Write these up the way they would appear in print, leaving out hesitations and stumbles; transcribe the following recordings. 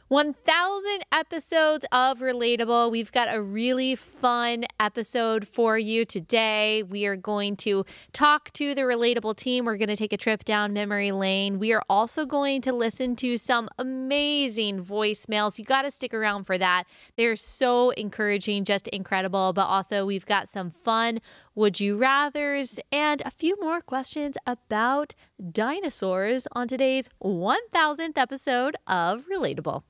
1,000 episodes of Relatable. We've got a really fun episode for you today. We are going to talk to the Relatable team. We're going to take a trip down memory lane. We are also going to listen to some amazing voicemails. You got to stick around for that. They're so encouraging, just incredible. But also, we've got some fun would you rathers and a few more questions about dinosaurs on today's 1,000th episode of Relatable.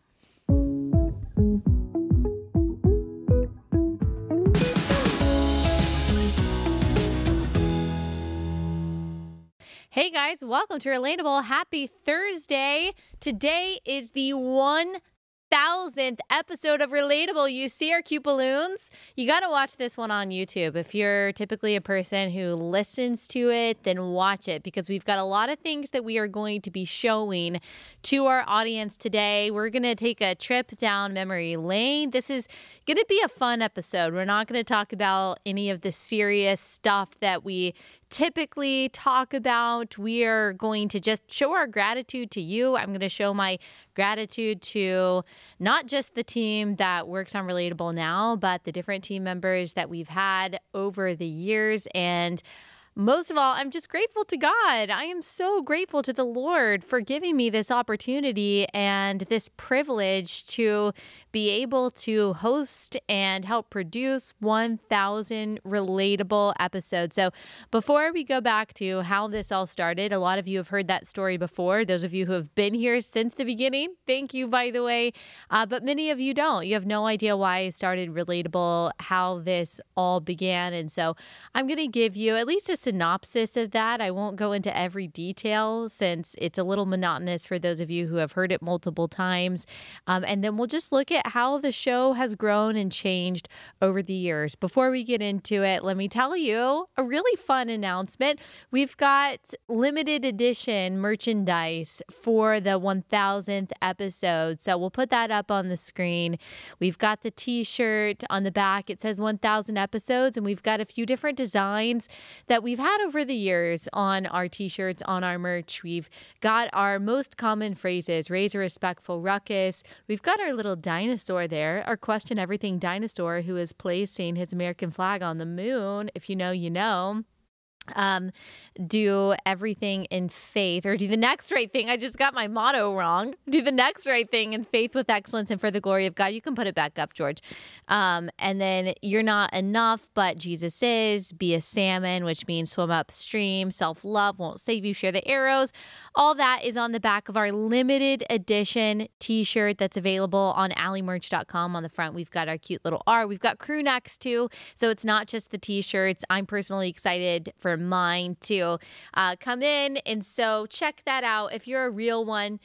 Hey guys, welcome to Relatable. Happy Thursday. Today is the 1,000th episode of Relatable. You see our cute balloons? You got to watch this one on YouTube. If you're typically a person who listens to it, then watch it because we've got a lot of things that we are going to be showing to our audience today. We're going to take a trip down memory lane. This is going to be a fun episode. We're not going to talk about any of the serious stuff that we typically talk about. We are going to just show our gratitude to you. I'm going to show my gratitude to not just the team that works on Relatable now, but the different team members that we've had over the years. And most of all, I'm just grateful to God. I am so grateful to the Lord for giving me this opportunity and this privilege to be able to host and help produce 1,000 Relatable episodes. So before we go back to how this all started, a lot of you have heard that story before. Those of you who have been here since the beginning, thank you, by the way. But many of you don't. You have no idea why I started Relatable, how this all began. And so I'm going to give you at least a synopsis of that. I won't go into every detail since it's a little monotonous for those of you who have heard it multiple times. And then we'll just look at how the show has grown and changed over the years. Before we get into it, let me tell you a really fun announcement. We've got limited edition merchandise for the 1,000th episode. So we'll put that up on the screen. We've got the t-shirt on the back. It says 1,000 episodes, and we've got a few different designs that we've had over the years on our t-shirts, on our merch. We've got our most common phrases: raise a respectful ruckus. We've got our little dinosaur there, our question everything dinosaur who is placing his American flag on the moon. If you know, you know. Do everything in faith, or do the next right thing. I just got my motto wrong. Do the next right thing in faith with excellence and for the glory of God. You can put it back up, George. And then you're not enough, but Jesus is. Be a salmon, which means swim upstream. Self-love won't save you. Share the arrows. All that is on the back of our limited edition t-shirt that's available on alliemerch.com. On the front, we've got our cute little R. We've got crew necks too. So it's not just the t-shirts. I'm personally excited for mine to come in, and so check that out if you're a real one,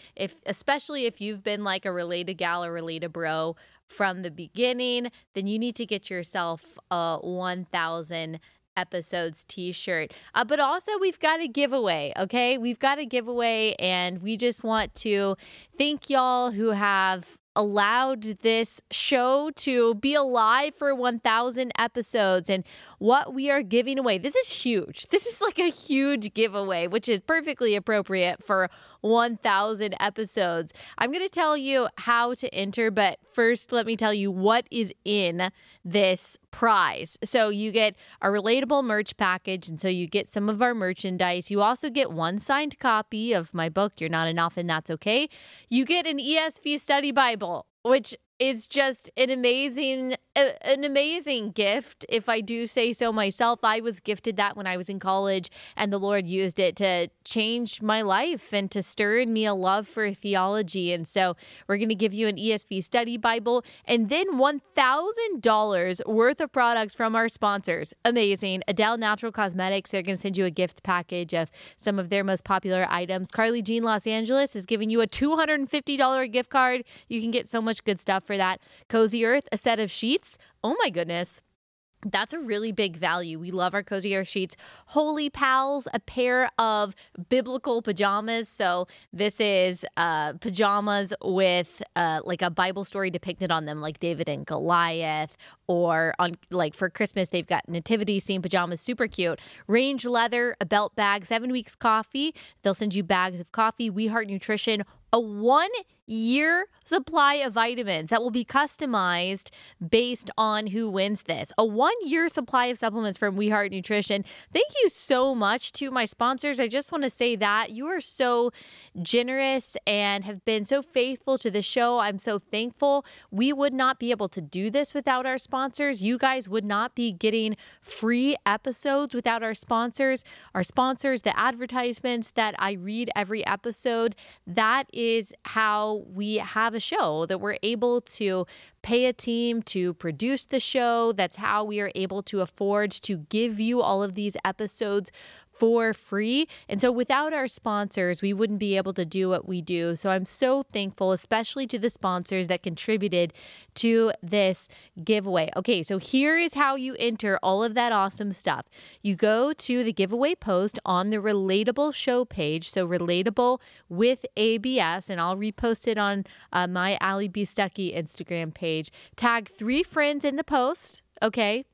especially if you've been like a Relate a Gal or Relate a Bro from the beginning, then you need to get yourself a 1,000 episodes t-shirt. But also we've got a giveaway, okay? We've got a giveaway, and we just want to thank y'all who have allowed this show to be alive for 1,000 episodes. And what we are giving away, this is huge. This is like a huge giveaway, which is perfectly appropriate for 1,000 episodes. I'm going to tell you how to enter, but first let me tell you what is in this prize. So you get a Relatable merch package, and so you get some of our merchandise. You also get one signed copy of my book, You're Not Enough and That's Okay. You get an ESV study Bible, which is just an amazing gift, if I do say so myself. I was gifted that when I was in college, and the Lord used it to change my life and to stir in me a love for theology. And so we're going to give you an ESV study Bible, and then $1,000 worth of products from our sponsors. Amazing. Adele Natural Cosmetics, they're going to send you a gift package of some of their most popular items. Carly Jean Los Angeles is giving you a $250 gift card. You can get so much good stuff for that. Cozy Earth, a set of sheets. Oh my goodness. That's a really big value. We love our Cozy Earth sheets. Holy Pals, a pair of biblical pajamas. So this is pajamas with like a Bible story depicted on them, like David and Goliath, or on like for Christmas, they've got nativity scene pajamas, super cute. Range leather, a belt bag, 7 weeks coffee. They'll send you bags of coffee. We Heart Nutrition, a 1-year supply of vitamins that will be customized based on who wins this. A 1-year supply of supplements from We Heart Nutrition. Thank you so much to my sponsors. I just want to say that you are so generous and have been so faithful to the show. I'm so thankful. We would not be able to do this without our sponsors. You guys would not be getting free episodes without our sponsors. Our sponsors, the advertisements that I read every episode, that is how we have a show, that we're able to pay a team to produce the show. That's how we are able to afford to give you all of these episodes for free. And so without our sponsors, we wouldn't be able to do what we do. So I'm so thankful, especially to the sponsors that contributed to this giveaway. Okay, so here is how you enter all of that awesome stuff. You go to the giveaway post on the Relatable show page. So Relatable with ABS, and I'll repost it on my Allie B. Stuckey Instagram page. Tag 3 friends in the post, okay?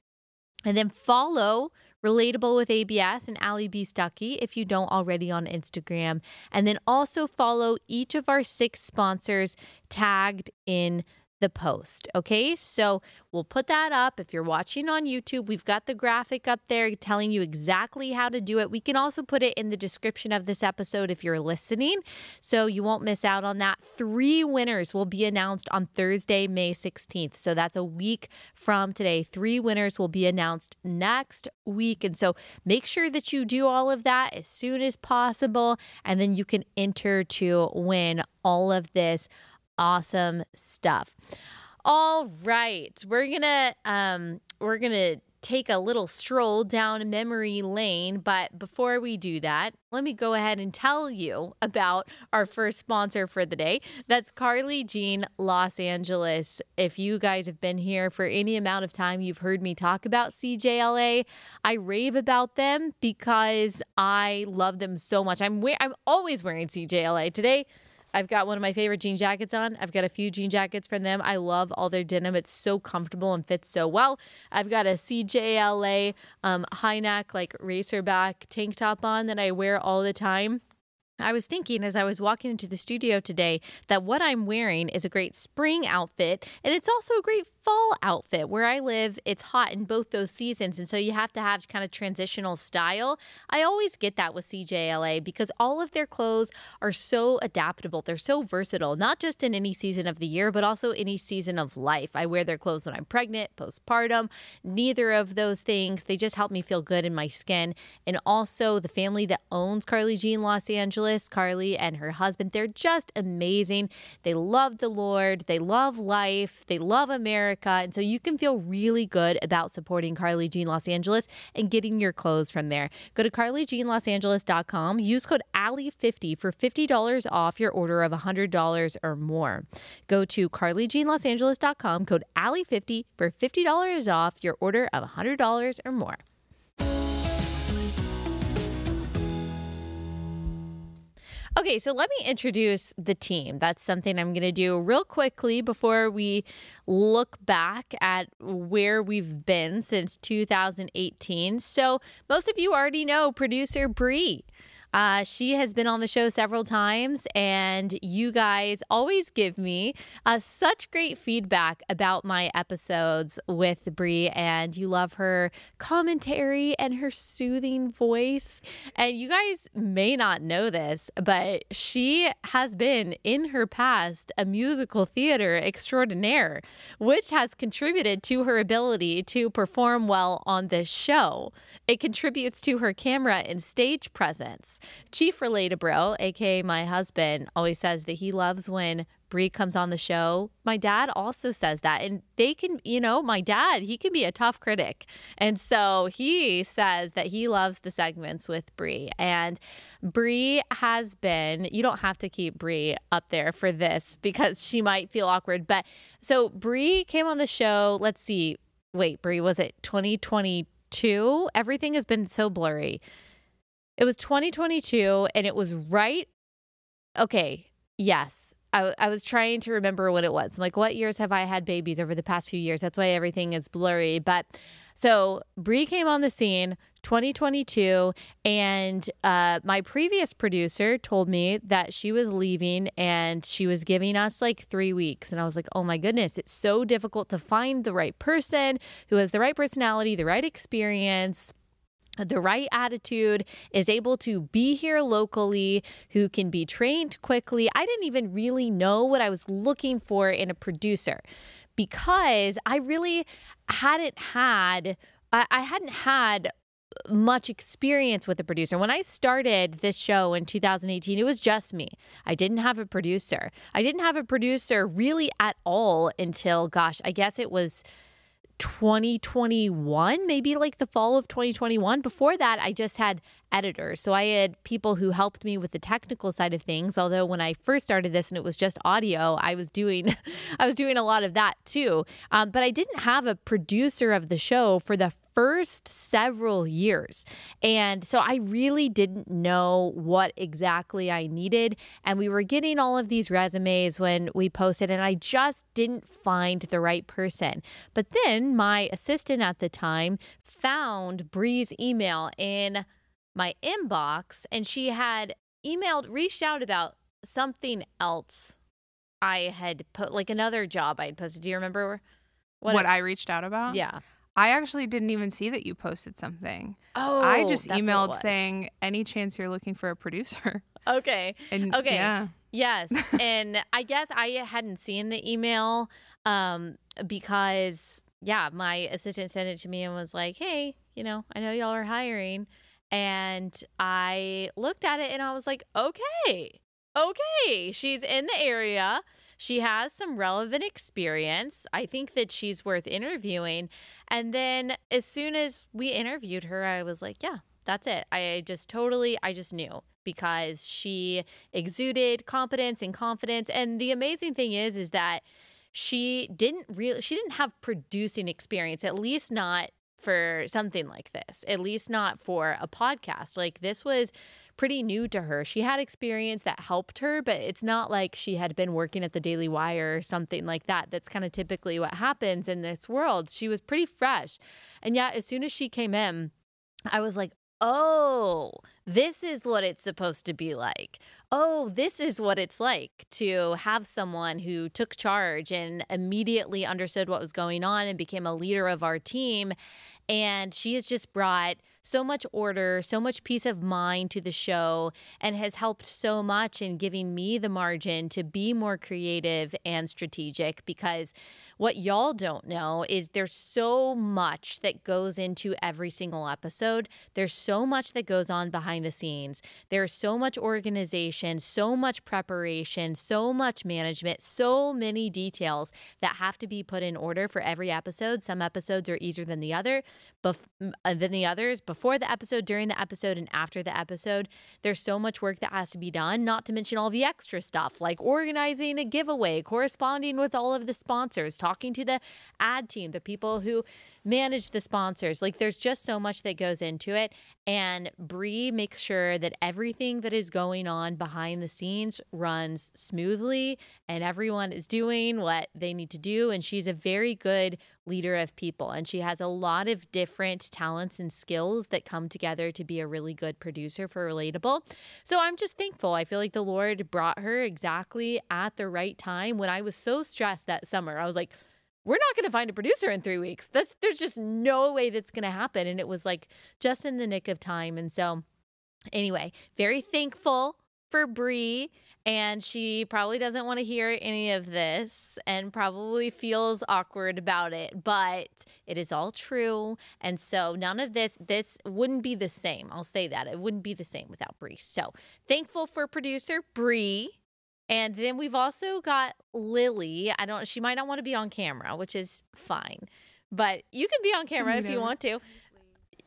And then follow Relatable with ABS and Allie B. Stuckey if you don't already on Instagram. And then also follow each of our 6 sponsors tagged in the post. Okay, so we'll put that up. If you're watching on YouTube, we've got the graphic up there telling you exactly how to do it. We can also put it in the description of this episode if you're listening, so you won't miss out on that. 3 winners will be announced on Thursday, May 16th. So that's a week from today. 3 winners will be announced next week. And so make sure that you do all of that as soon as possible, and then you can enter to win all of this awesome stuff. All right, we're gonna take a little stroll down memory lane, but before we do that, let me go ahead and tell you about our first sponsor for the day. That's Carly Jean Los Angeles. If you guys have been here for any amount of time, you've heard me talk about CJLA. I rave about them because I love them so much. I'm always wearing CJLA. Today, I've got one of my favorite jean jackets on. I've got a few jean jackets from them. I love all their denim. It's so comfortable and fits so well. I've got a CJLA high neck, like racerback tank top on that I wear all the time. I was thinking as I was walking into the studio today that what I'm wearing is a great spring outfit, and it's also a great fall outfit. Where I live, it's hot in both those seasons, and so you have to have kind of transitional style. I always get that with CJLA because all of their clothes are so adaptable. They're so versatile, not just in any season of the year, but also any season of life. I wear their clothes when I'm pregnant, postpartum, neither of those things. They just help me feel good in my skin. And also the family that owns Carly Jean Los Angeles, Carly and her husband, they're just amazing. They love the Lord. They love life. They love America. And so you can feel really good about supporting Carly Jean Los Angeles and getting your clothes from there. Go to carlyjeanlosangeles.com. Use code Allie50 for $50 off your order of $100 or more. Go to carlyjeanlosangeles.com, code Allie50 for $50 off your order of $100 or more. Okay, so let me introduce the team. That's something I'm going to do real quickly before we look back at where we've been since 2018. So most of you already know producer Bree. She has been on the show several times, and you guys always give me such great feedback about my episodes with Bree, and you love her commentary and her soothing voice. And you guys may not know this, but she has been in her past a musical theater extraordinaire, which has contributed to her ability to perform well on this show. It contributes to her camera and stage presence. Chief Relatable, aka my husband, always says that he loves when Bree comes on the show. My dad also says that. And they can, my dad, he can be a tough critic. And so he says that he loves the segments with Bree. And Bree has been, you don't have to keep Bree up there for this because she might feel awkward. But so Bree came on the show, let's see, wait, Bree, was it 2022? Everything has been so blurry. It was 2022, and it was right. Okay, yes. I was trying to remember what it was. I'm like, what years have I had babies over the past few years? That's why everything is blurry. But so Bree came on the scene 2022. And my previous producer told me that she was leaving and she was giving us like 3 weeks. And I was like, oh my goodness, it's so difficult to find the right person who has the right personality, the right experience, the right attitude, is able to be here locally, who can be trained quickly. I didn't even really know what I was looking for in a producer because I really hadn't had much experience with a producer. When I started this show in 2018, it was just me. I didn't have a producer. I didn't have a producer really at all until, gosh, I guess it was 2021, maybe like the fall of 2021. Before that, I just had editors. So I had people who helped me with the technical side of things. Although when I first started this and it was just audio, I was doing a lot of that too. But I didn't have a producer of the show for the first several years. And so I really didn't know what exactly I needed. And we were getting all of these resumes when we posted, and I just didn't find the right person. But then my assistant at the time found Bree's email in my inbox, and she had reached out about something else I had put, like another job I had posted. Do you remember what I reached out about? Yeah. I actually didn't even see that you posted something. Oh, I just that's emailed saying, any chance you're looking for a producer? Okay. And okay. Yeah. Yes. And I guess I hadn't seen the email because, my assistant sent it to me and was like, hey, I know y'all are hiring. And I looked at it and I was like, okay, she's in the area. She has some relevant experience. I think that she's worth interviewing. And then as soon as we interviewed her, I was like, yeah, that's it. I just knew because she exuded competence and confidence. And the amazing thing is that she didn't have producing experience, at least not for something like this, at least not for a podcast. Like, this was pretty new to her. She had experience that helped her, but it's not like she had been working at the Daily Wire or something like that. That's kind of typically what happens in this world. She was pretty fresh. And yeah, as soon as she came in, I was like, oh, this is what it's supposed to be like. Oh, this is what it's like to have someone who took charge and immediately understood what was going on and became a leader of our team. And she has just brought so much order, so much peace of mind to the show, and has helped so much in giving me the margin to be more creative and strategic. Because what y'all don't know is there's so much that goes into every single episode. There's so much that goes on behind the scenes. There's so much organization, so much preparation, so much management, so many details that have to be put in order for every episode. Some episodes are easier than the others, before the episode, during the episode, and after the episode. There's so much work that has to be done, not to mention all the extra stuff like organizing a giveaway, corresponding with all of the sponsors, talking to the ad team, the people who manage the sponsors. Like, there's just so much that goes into it. And Bree makes sure that everything that is going on behind the scenes runs smoothly and everyone is doing what they need to do. And she's a very good leader of people. And she has a lot of different talents and skills that come together to be a really good producer for Relatable. So I'm just thankful. I feel like the Lord brought her exactly at the right time when I was so stressed that summer. I was like, we're not going to find a producer in 3 weeks. There's just no way that's going to happen. And it was like just in the nick of time. And so anyway, very thankful for Bree. And she probably doesn't want to hear any of this and probably feels awkward about it, but it is all true. And so none of this wouldn't be the same. I'll say that. It wouldn't be the same without Bree. So thankful for producer Bree. And then we've also got Lily. She might not want to be on camera, which is fine, but you can be on camera if you want to.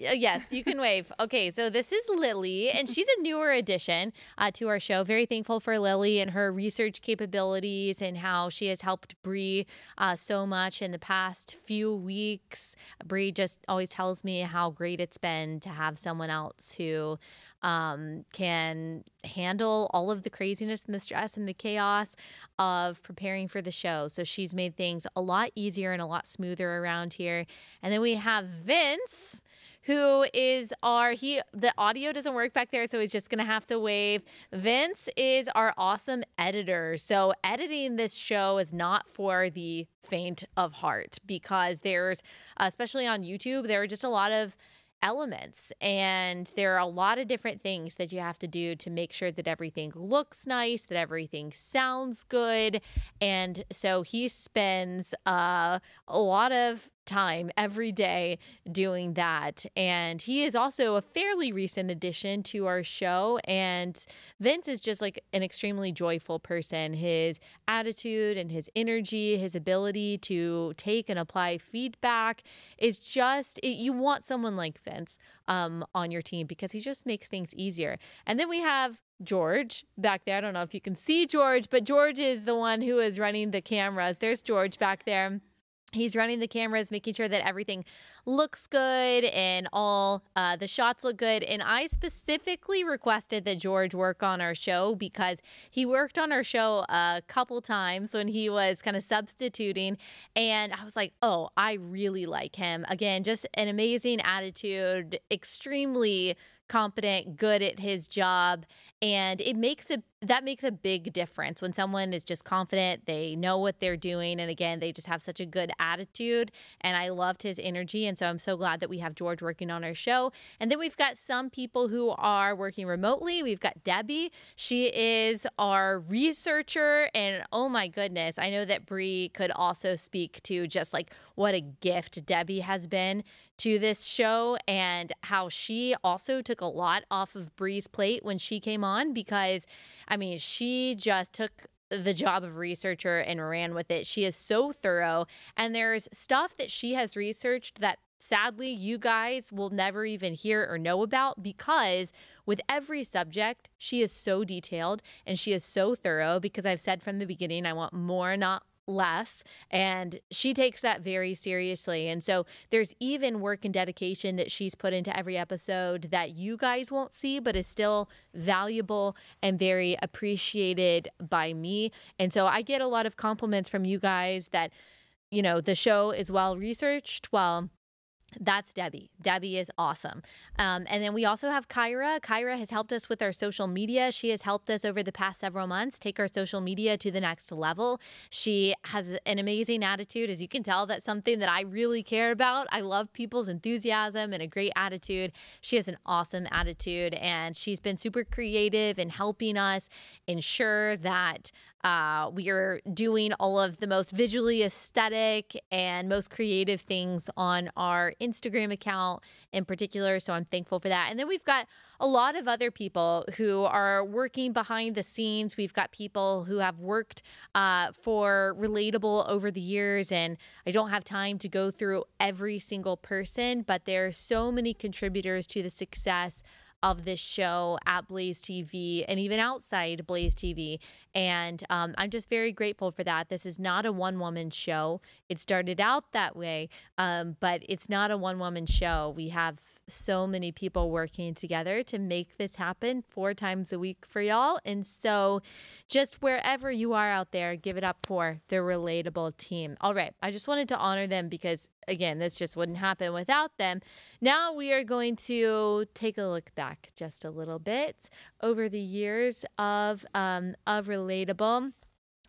Yes, you can wave. Okay, so this is Lily, and she's a newer addition to our show. Very thankful for Lily and her research capabilities and how she has helped Bree so much in the past few weeks. Bree just always tells me how great it's been to have someone else who can handle all of the craziness and the stress and the chaos of preparing for the show. So she's made things a lot easier and a lot smoother around here. And then we have Vince, who is the audio doesn't work back there, so he's just going to have to wave. Vince is our awesome editor. So editing this show is not for the faint of heart, because there's, especially on YouTube, there are just a lot of elements, and there are a lot of different things that you have to do to make sure that everything looks nice, that everything sounds good. And so he spends a lot of time every day doing that. And he is also a fairly recent addition to our show. And Vince is just like an extremely joyful person. His attitude and his energy, his ability to take and apply feedback is just, you want someone like Vince on your team, because he just makes things easier. And then we have George back there. I don't know if you can see George, but George is the one who is running the cameras. There's George back there. He's running the cameras, making sure that everything looks good and all the shots look good. And I specifically requested that George work on our show, because he worked on our show a couple times when he was kind of substituting. And I was like, oh, I really like him. Again, just an amazing attitude, extremely competent, good at his job. And that makes a big difference when someone is just confident, they know what they're doing, and again, they just have such a good attitude. And I loved his energy, and so I'm so glad that we have George working on our show. And then we've got some people who are working remotely. We've got Debbie. She is our researcher, and oh my goodness, I know that Bree could also speak to just like what a gift Debbie has been to this show, and how she also took a lot off of Bree's plate when she came on, because I mean, she just took the job of researcher and ran with it. She is so thorough, and there's stuff that she has researched that sadly you guys will never even hear or know about, because with every subject, she is so detailed and she is so thorough, because I've said from the beginning, I want more, not less, and she takes that very seriously. And so there's even work and dedication that she's put into every episode that you guys won't see, but is still valuable and very appreciated by me. And so I get a lot of compliments from you guys that, you know, the show is well researched. Well, that's Debbie. Debbie is awesome. And then we also have Kyra. Kyra has helped us with our social media. She has helped us over the past several months take our social media to the next level. She has an amazing attitude. As you can tell, that's something that I really care about. I love people's enthusiasm and a great attitude. She has an awesome attitude, and she's been super creative in helping us ensure that we are doing all of the most visually aesthetic and most creative things on our Instagram account in particular. So I'm thankful for that. And then we've got a lot of other people who are working behind the scenes. We've got people who have worked for Relatable over the years, and I don't have time to go through every single person, but there are so many contributors to the success of this show at Blaze TV and even outside Blaze TV. And I'm just very grateful for that. This is not a one-woman show. It started out that way, but it's not a one-woman show. We have so many people working together to make this happen 4 times a week for y'all. And so just wherever you are out there, give it up for the Relatable team. All right. I just wanted to honor them because, again, this just wouldn't happen without them. Now we are going to take a look back just a little bit over the years of Relatable.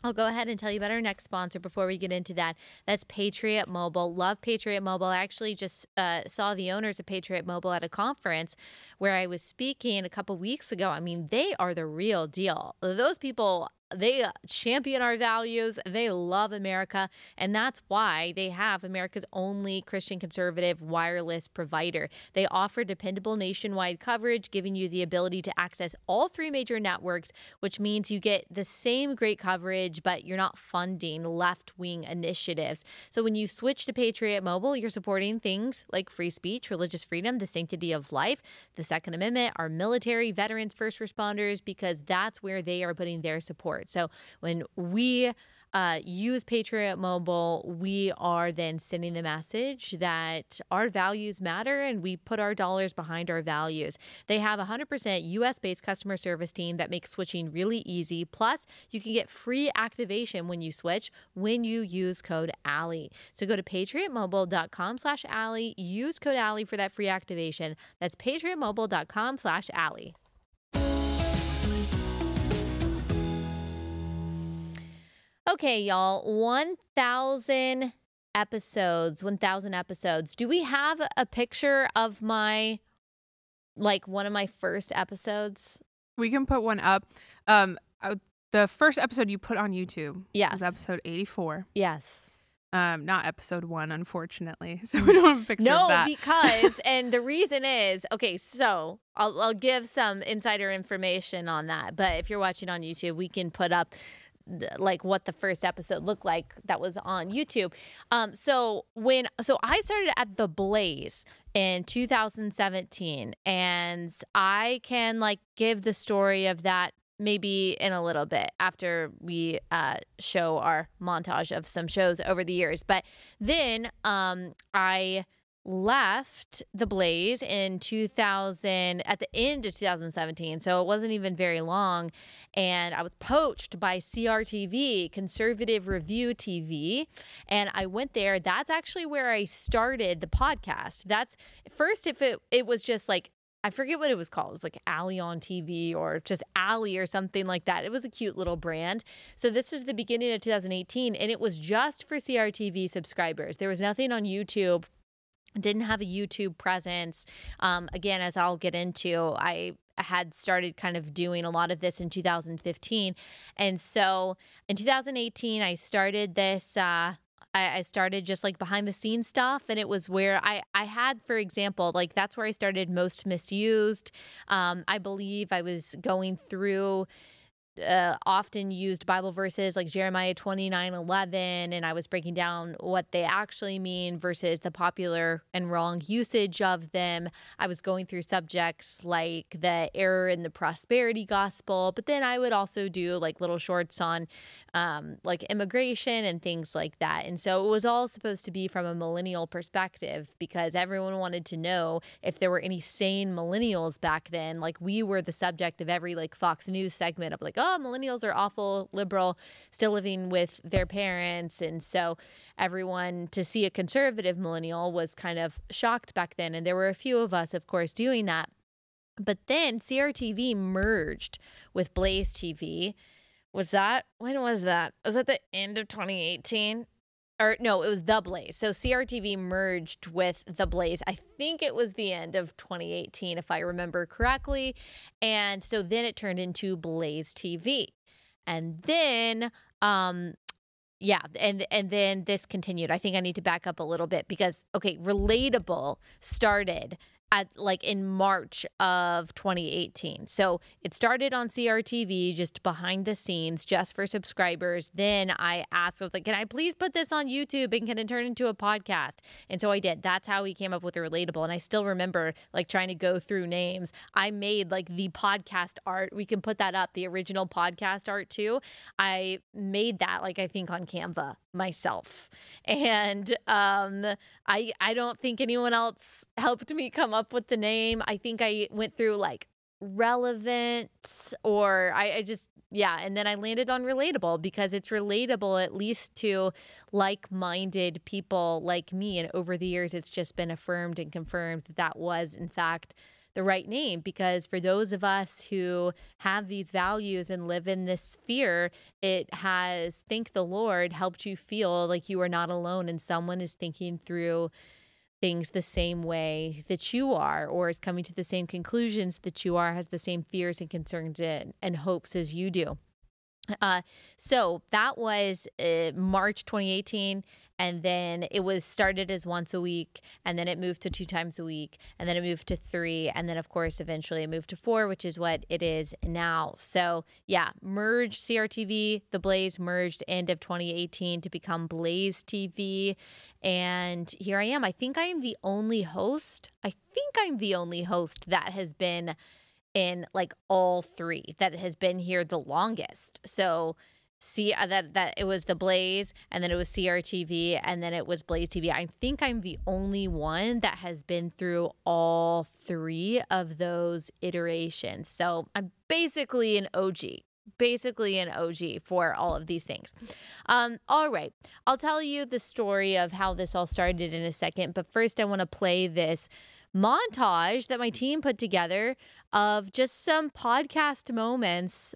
I'll go ahead and tell you about our next sponsor before we get into that. That's Patriot Mobile. Love Patriot Mobile. I actually just saw the owners of Patriot Mobile at a conference where I was speaking a couple weeks ago. I mean, they are the real deal. Those people, they champion our values. They love America. And that's why they have America's only Christian conservative wireless provider. They offer dependable nationwide coverage, giving you the ability to access all 3 major networks, which means you get the same great coverage, but you're not funding left-wing initiatives. So when you switch to Patriot Mobile, you're supporting things like free speech, religious freedom, the sanctity of life, the Second Amendment, our military, veterans, first responders, because that's where they are putting their support. So when we use Patriot Mobile, we are then sending the message that our values matter and we put our dollars behind our values. They have a 100% US-based customer service team that makes switching really easy. Plus, you can get free activation when you switch when you use code Allie. So go to patriotmobile.com/Allie. Use code Allie for that free activation. That's patriotmobile.com/Allie. Okay, y'all, 1,000 episodes. Do we have a picture of one of my first episodes? We can put one up. The first episode you put on YouTube was episode 84. Yes. Not episode 1, unfortunately. So we don't have a picture of that. No, because, and the reason is, okay, so I'll give some insider information on that. But if you're watching on YouTube, we can put up what the first episode looked like that was on YouTube. So I started at The Blaze in 2017, and I can give the story of that maybe in a little bit after we show our montage of some shows over the years. But then I left The Blaze in at the end of 2017, so it wasn't even very long, and I was poached by CRTV, Conservative Review TV, and I went there. That's actually where I started the podcast. That's first, if it was just I forget what it was called. It was Allie on TV or just Allie or something like that. It was a cute little brand. So this was the beginning of 2018, and it was just for CRTV subscribers. There was nothing on YouTube. Didn't have a YouTube presence. Again, as I'll get into, I had started kind of doing a lot of this in 2015. And so in 2018, I started this, I started just behind the scenes stuff. And it was where I had, for example, that's where I started Most Misused. I believe I was going through often used Bible verses like Jeremiah 29:11, and I was breaking down what they actually mean versus the popular and wrong usage of them. I was going through subjects like the error in the prosperity gospel, but then I would also do little shorts on immigration and things like that. And so it was all supposed to be from a millennial perspective because everyone wanted to know if there were any sane millennials back then. We were the subject of every Fox News segment of oh, millennials are awful, liberal, still living with their parents. And so everyone, to see a conservative millennial was kind of shocked back then. And there were a few of us, of course, doing that. But then CRTV merged with Blaze TV. When was that? Was that the end of 2018? Or no, it was The Blaze. So CRTV merged with The Blaze. I think it was the end of 2018, if I remember correctly. And so then it turned into Blaze TV. And then, and then this continued. I think I need to back up a little bit because, okay, Relatable started at in March of 2018. So it started on CRTV, just behind the scenes, just for subscribers. Then I asked, I was can I please put this on YouTube and can it turn into a podcast? And so I did. That's how we came up with the Relatable. And I still remember trying to go through names. I made the podcast art. We can put that up, the original podcast art too. I made that I think on Canva myself. And I don't think anyone else helped me come up with the name. I think I went through relevant or I just, and then I landed on Relatable because it's relatable at least to like-minded people like me. And over the years, it's just been affirmed and confirmed that was, in fact, the right name, because for those of us who have these values and live in this sphere, it has, thank the Lord, helped you feel like you are not alone and someone is thinking through things the same way that you are, or is coming to the same conclusions that you are, has the same fears and concerns and hopes as you do. So that was March 2018, and then it was started as once a week, and then it moved to 2 times a week, and then it moved to 3, and then of course eventually it moved to 4, which is what it is now. So yeah, merged CRTV, The Blaze merged end of 2018 to become Blaze TV, and here I am. I think I am the only host that has been in all 3, that has been here the longest. So that it was the Blaze, and then it was CRTV, and then it was Blaze TV. I think I'm the only one that has been through all 3 of those iterations. So I'm basically an OG for all of these things. All right. I'll tell you the story of how this all started in a second, but first I want to play this montage that my team put together of just some podcast moments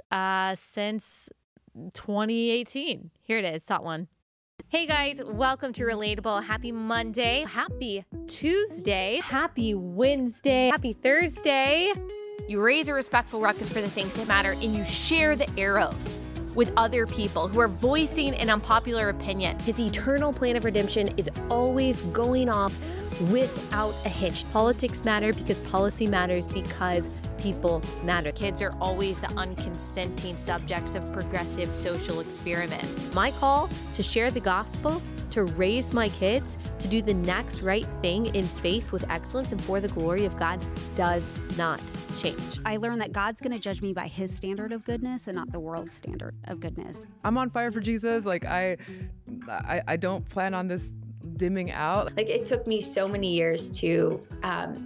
since 2018. Here it is, Sot 1. Hey guys, welcome to Relatable. Happy Monday, happy Tuesday, happy Wednesday, happy Thursday. You raise a respectful ruckus for the things that matter, and you share the arrows with other people who are voicing an unpopular opinion. His eternal plan of redemption is always going off without a hitch. Politics matter because policy matters because people matter. Kids are always the unconsenting subjects of progressive social experiments. My call to share the gospel, to raise my kids, to do the next right thing in faith with excellence and for the glory of God does not change. I learned that God's going to judge me by his standard of goodness and not the world's standard of goodness. I'm on fire for Jesus. Like I don't plan on this dimming out. Like, it took me so many years to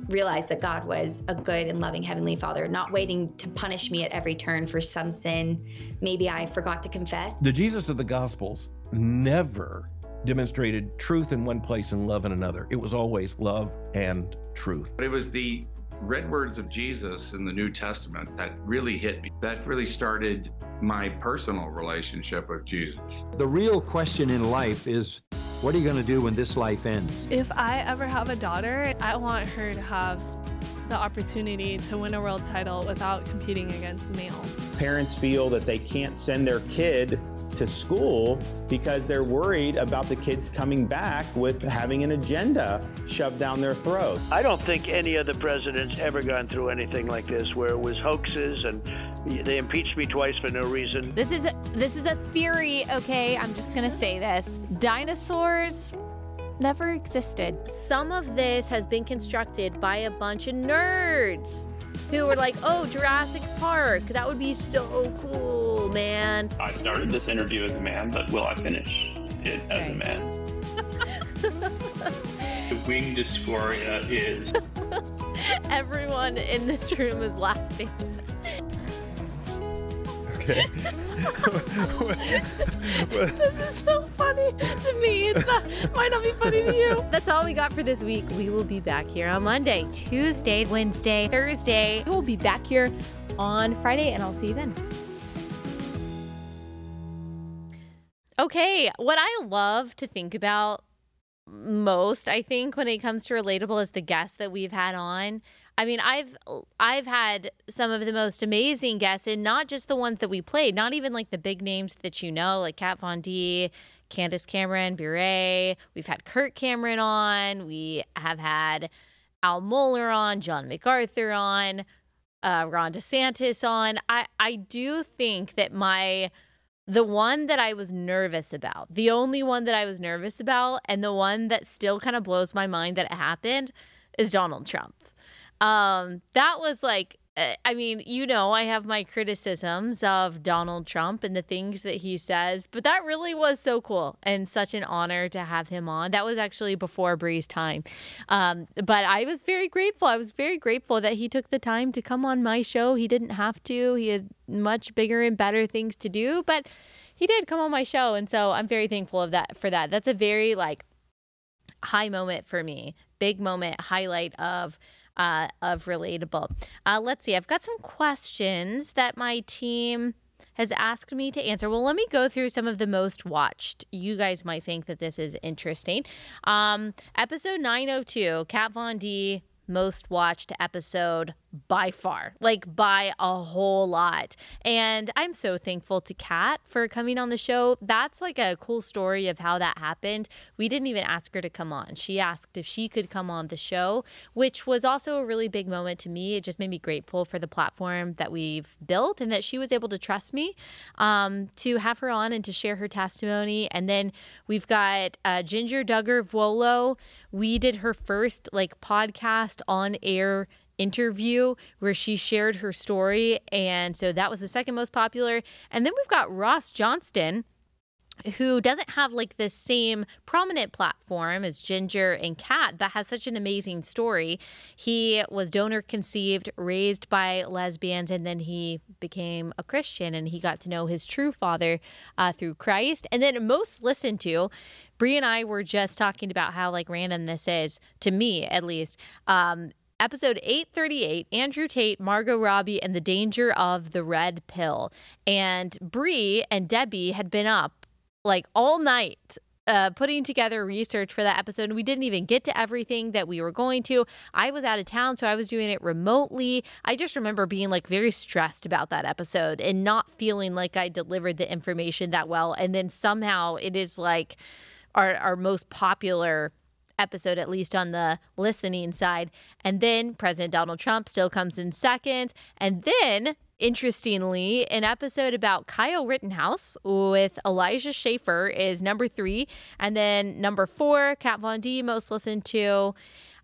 realize that God was a good and loving Heavenly Father, not waiting to punish me at every turn for some sin maybe I forgot to confess. The Jesus of the Gospels never demonstrated truth in one place and love in another. It was always love and truth. It was the red words of Jesus in the New Testament that really hit me. That really started my personal relationship with Jesus. The real question in life is, what are you going to do when this life ends? If I ever have a daughter, I want her to have the opportunity to win a world title without competing against males. Parents feel that they can't send their kid to school because they're worried about the kids coming back with having an agenda shoved down their throat. I don't think any of the presidents ever gone through anything like this, where it was hoaxes and they impeached me twice for no reason. This is a theory, okay? I'm just gonna say this. Dinosaurs never existed. Some of this has been constructed by a bunch of nerds who were like, oh, Jurassic Park, that would be so cool, man. I started this interview as a man, but will I finish it as a man? The wing dysphoria is... Everyone in this room is laughing. Okay. This is so funny to me. Might not be funny to you. That's all we got for this week. We will be back here on Monday, Tuesday, Wednesday, Thursday. We will be back here on Friday, and I'll see you then. Okay, what I love to think about most, I think, when it comes to Relatable is the guests that we've had on. I mean, I've had some of the most amazing guests, and not just the ones that we played, not even like the big names that you know, like Kat Von D, Candace Cameron Bure. We've had Kirk Cameron on. We have had Al Mohler on, John MacArthur on, Ron DeSantis on. I do think that the one that I was nervous about, the only one that I was nervous about, and the one that still kind of blows my mind that it happened, is Donald Trump. That was like, I mean, you know, I have my criticisms of Donald Trump and the things that he says, but that really was so cool and such an honor to have him on. That was actually before Bree's time. But I was very grateful. I was very grateful that he took the time to come on my show. He didn't have to. He had much bigger and better things to do, but he did come on my show. And so I'm very thankful for that. That's a very like high moment for me, big moment, highlight of Relatable. Let's see. I've got some questions that my team has asked me to answer. Well, let me go through some of the most watched. You guys might think that this is interesting. Episode 902, Kat Von D, most watched episode by far, like by a whole lot. And I'm so thankful to Kat for coming on the show. That's like a cool story of how that happened. We didn't even ask her to come on. She asked if she could come on the show, which was also a really big moment to me. It just made me grateful for the platform that we've built and that she was able to trust me to have her on and to share her testimony. And then we've got Ginger Duggar Volo. We did her first like podcast on air interview where she shared her story. And so that was the second most popular. And then we've got Ross Johnston, who doesn't have like the same prominent platform as Ginger and Kat, but has such an amazing story. He was donor conceived, raised by lesbians, and then he became a Christian, and he got to know his true father through Christ. And then most listened to, Bree and I were just talking about how like random this is, to me at least. Episode 838, Andrew Tate, Margot Robbie, and the Danger of the Red Pill. And Bree and Debbie had been up like all night putting together research for that episode. And we didn't even get to everything that we were going to. I was out of town, so I was doing it remotely. I just remember being like very stressed about that episode and not feeling like I delivered the information that well. And then somehow it is like our most popular episode, at least on the listening side. And then President Donald Trump still comes in second. And then, interestingly, an episode about Kyle Rittenhouse with Elijah Schaefer is number 3. And then number 4, Kat Von D, most listened to.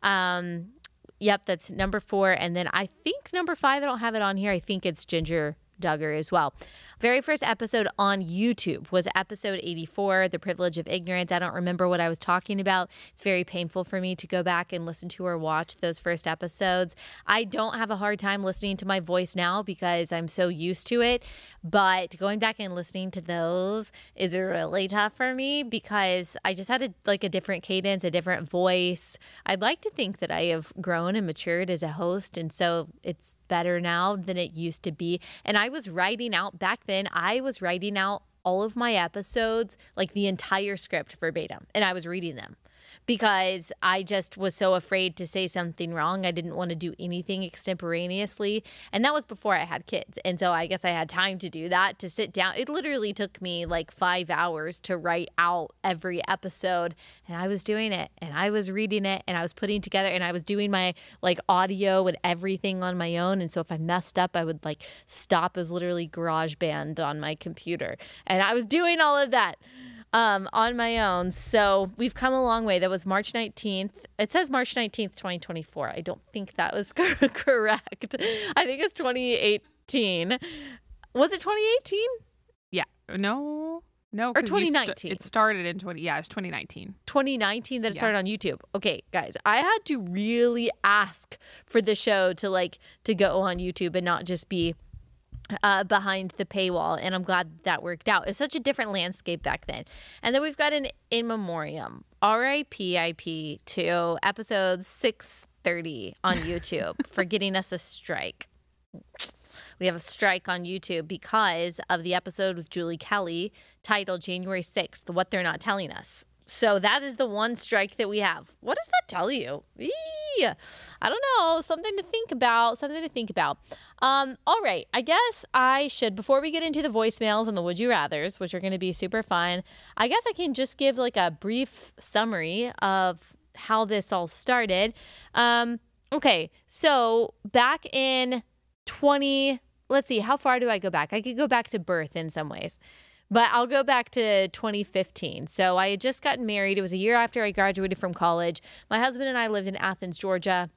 Yep, that's number 4. And then I think number 5, I don't have it on here. I think it's Ginger Duggar as well. Very first episode on YouTube was episode 84, The Privilege of Ignorance. I don't remember what I was talking about. It's very painful for me to go back and listen to or watch those first episodes. I don't have a hard time listening to my voice now because I'm so used to it, but going back and listening to those is really tough for me because I just had a different cadence, a different voice. I'd like to think that I have grown and matured as a host, and so it's better now than it used to be. And I was writing out back then, I was writing out all of my episodes, like the entire script verbatim, and I was reading them because I just was so afraid to say something wrong. I didn't want to do anything extemporaneously. And that was before I had kids. And so I guess I had time to do that, to sit down. It literally took me like 5 hours to write out every episode. And I was doing it, and I was reading it, and I was putting together, and I was doing my like audio and everything on my own. And so if I messed up, I would like stop. It was literally GarageBand on my computer. And I was doing all of that on my own. So we've come a long way. That was March 19th. It says March 19th, 2024. I don't think that was correct. I think it's 2018. Was it 2018? Yeah. No. Or 2019. It started in it was 2019. 2019 that it started on YouTube. Okay, guys, I had to really ask for the show to go on YouTube and not just be behind the paywall, and I'm glad that worked out. It's such a different landscape back then. And then we've got an in memoriam, RIPIP, to episode 630 on YouTube for getting us a strike. We have a strike on YouTube because of the episode with Julie Kelly titled January 6th, What They're Not Telling Us. So that is the one strike that we have. What does that tell you? I don't know. Something to think about. All right. I guess I should, before we get into the voicemails and the Would You Rathers, which are going to be super fun, I guess I can just give like a brief summary of how this all started. Okay. So back in let's see, how far do I go back? I could go back to birth in some ways. But I'll go back to 2015. So I had just gotten married. It was a year after I graduated from college. My husband and I lived in Athens, Georgia.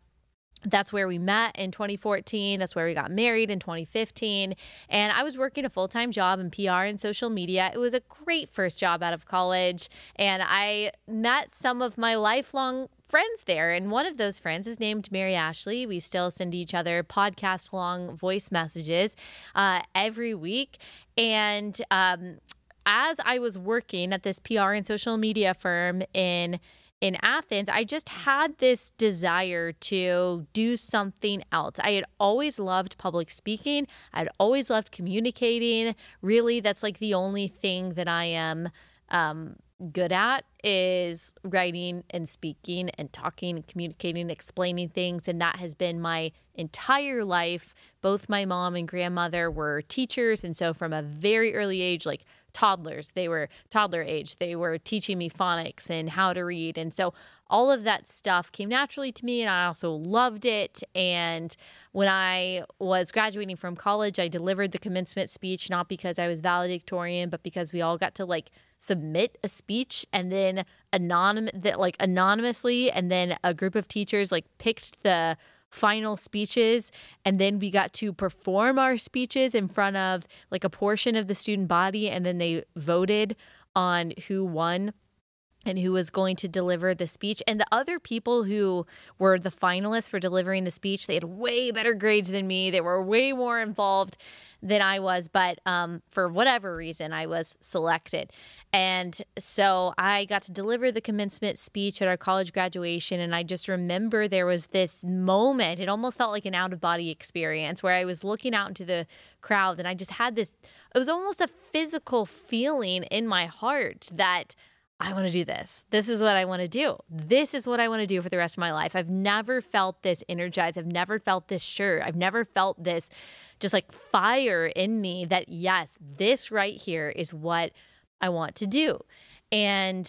That's where we met in 2014. That's where we got married in 2015. And I was working a full-time job in PR and social media. It was a great first job out of college. And I met some of my lifelong friends there. And one of those friends is named Mary Ashley. We still send each other podcast-long voice messages every week. And as I was working at this PR and social media firm in Athens, I just had this desire to do something else. I had always loved public speaking. I'd always loved communicating. Really, that's like the only thing that I am good at is writing and speaking and talking and communicating, explaining things. And that has been my entire life. Both my mom and grandmother were teachers. And so from a very early age, like toddlers, they were toddler age, they were teaching me phonics and how to read. And so all of that stuff came naturally to me, and I also loved it. And when I was graduating from college, I delivered the commencement speech, not because I was valedictorian, but because we all got to like submit a speech, and then anonymously, and then a group of teachers like picked the final speeches, and then we got to perform our speeches in front of like a portion of the student body, and then they voted on who won and who was going to deliver the speech. And the other people who were the finalists for delivering the speech, they had way better grades than me. They were way more involved than I was, but for whatever reason, I was selected. And so I got to deliver the commencement speech at our college graduation, and I just remember there was this moment, it almost felt like an out-of-body experience, where I was looking out into the crowd, and I just had this, it was almost a physical feeling in my heart that I want to do this. This is what I want to do. This is what I want to do for the rest of my life. I've never felt this energized. I've never felt this sure. I've never felt this just like fire in me that, yes, this right here is what I want to do. And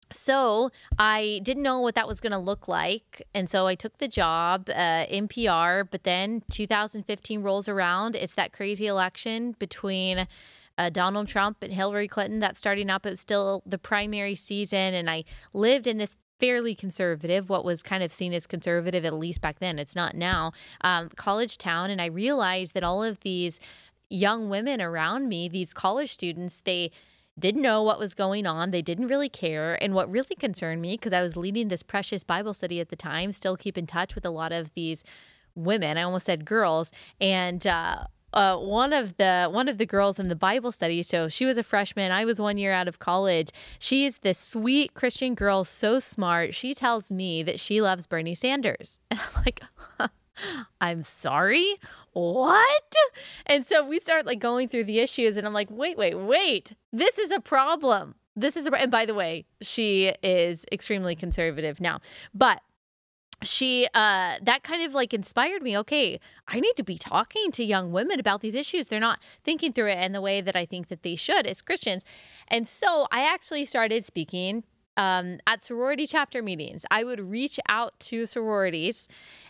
so I didn't know what that was going to look like. And so I took the job in PR. But then 2015 rolls around. It's that crazy election between Donald Trump and Hillary Clinton that's starting up. It's still the primary season, and I lived in this fairly conservative, what was kind of seen as conservative, at least back then, it's not now, college town. And I realized that all of these young women around me, these college students, they didn't know what was going on. They didn't really care. And what really concerned me, because I was leading this precious Bible study at the time, still keep in touch with a lot of these women. I almost said girls. And one of the girls in the Bible study, so she was a freshman, I was 1 year out of college. She is this sweet Christian girl, so smart. She tells me that she loves Bernie Sanders. And I'm like, I'm sorry, what? And so we start like going through the issues, and I'm like, wait, this is a problem. And by the way, she is extremely conservative now, but she, that kind of like inspired me. Okay, I need to be talking to young women about these issues. They're not thinking through it in the way that I think that they should as Christians. And so I actually started speaking at sorority chapter meetings. I would reach out to sororities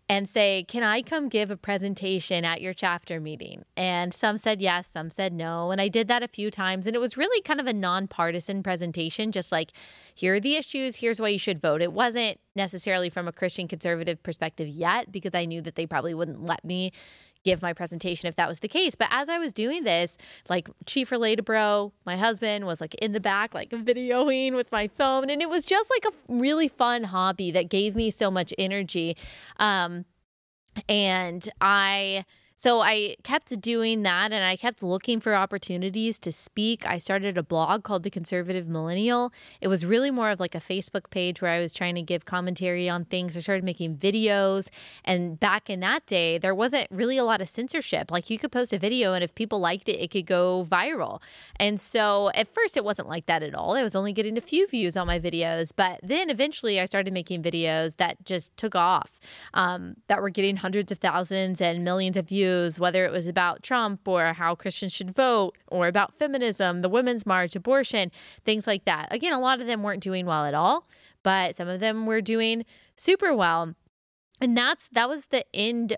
and say, can I come give a presentation at your chapter meeting? And some said yes, some said no. And I did that a few times. And it was really kind of a nonpartisan presentation, just like, here are the issues, here's why you should vote. It wasn't necessarily from a Christian conservative perspective yet, because I knew that they probably wouldn't let me give my presentation if that was the case. But as I was doing this, like Chief Relatable, my husband was like in the back, like videoing with my phone. And it was just like a really fun hobby that gave me so much energy. So I kept doing that, and I kept looking for opportunities to speak. I started a blog called The Conservative Millennial. It was really more of like a Facebook page where I was trying to give commentary on things. I started making videos, and back in that day, there wasn't really a lot of censorship. Like, you could post a video, and if people liked it, it could go viral. And so at first it wasn't like that at all. I was only getting a few views on my videos, but then eventually I started making videos that just took off, that were getting hundreds of thousands and millions of views, whether it was about Trump or how Christians should vote or about feminism, the Women's March, abortion, things like that. Again, a lot of them weren't doing well at all, but some of them were doing super well. And that was the end.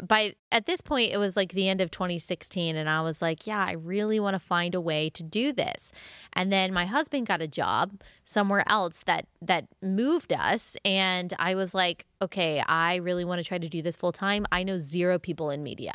At this point, it was like the end of 2016. And I was like, yeah, I really want to find a way to do this. And then my husband got a job somewhere else that moved us. And I was like, okay, I really want to try to do this full time. I know zero people in media.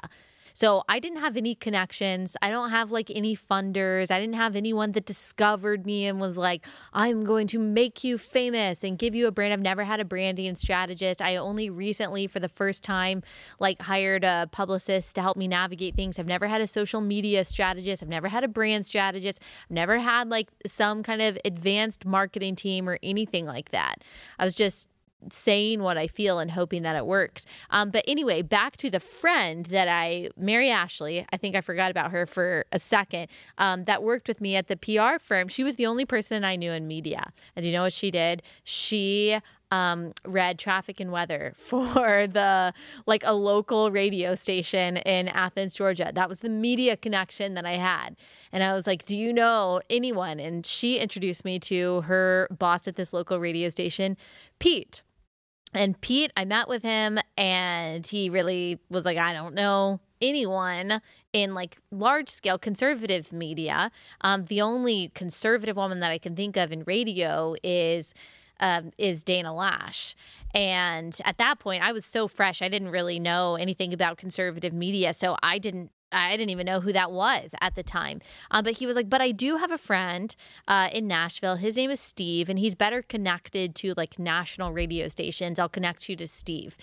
So I didn't have any connections. I don't have like any funders. I didn't have anyone that discovered me and was like, I'm going to make you famous and give you a brand. I've never had a branding strategist. I only recently, for the first time, like hired a publicist to help me navigate things. I've never had a social media strategist. I've never had a brand strategist. I've never had like some kind of advanced marketing team or anything like that. I was just saying what I feel and hoping that it works. But anyway, back to the friend that Mary Ashley, I think I forgot about her for a second, that worked with me at the PR firm. She was the only person I knew in media. And do you know what she did? She read traffic and weather for a local radio station in Athens, Georgia. That was the media connection that I had. And I was like, do you know anyone? And she introduced me to her boss at this local radio station, Pete. And Pete, I met with him, and he really was like, I don't know anyone in like large scale conservative media. The only conservative woman that I can think of in radio is is Dana Lash. And at that point, I was so fresh. I didn't really know anything about conservative media. So I didn't even know who that was at the time. But he was like, but I do have a friend in Nashville. His name is Steve, and he's better connected to like national radio stations. I'll connect you to Steve.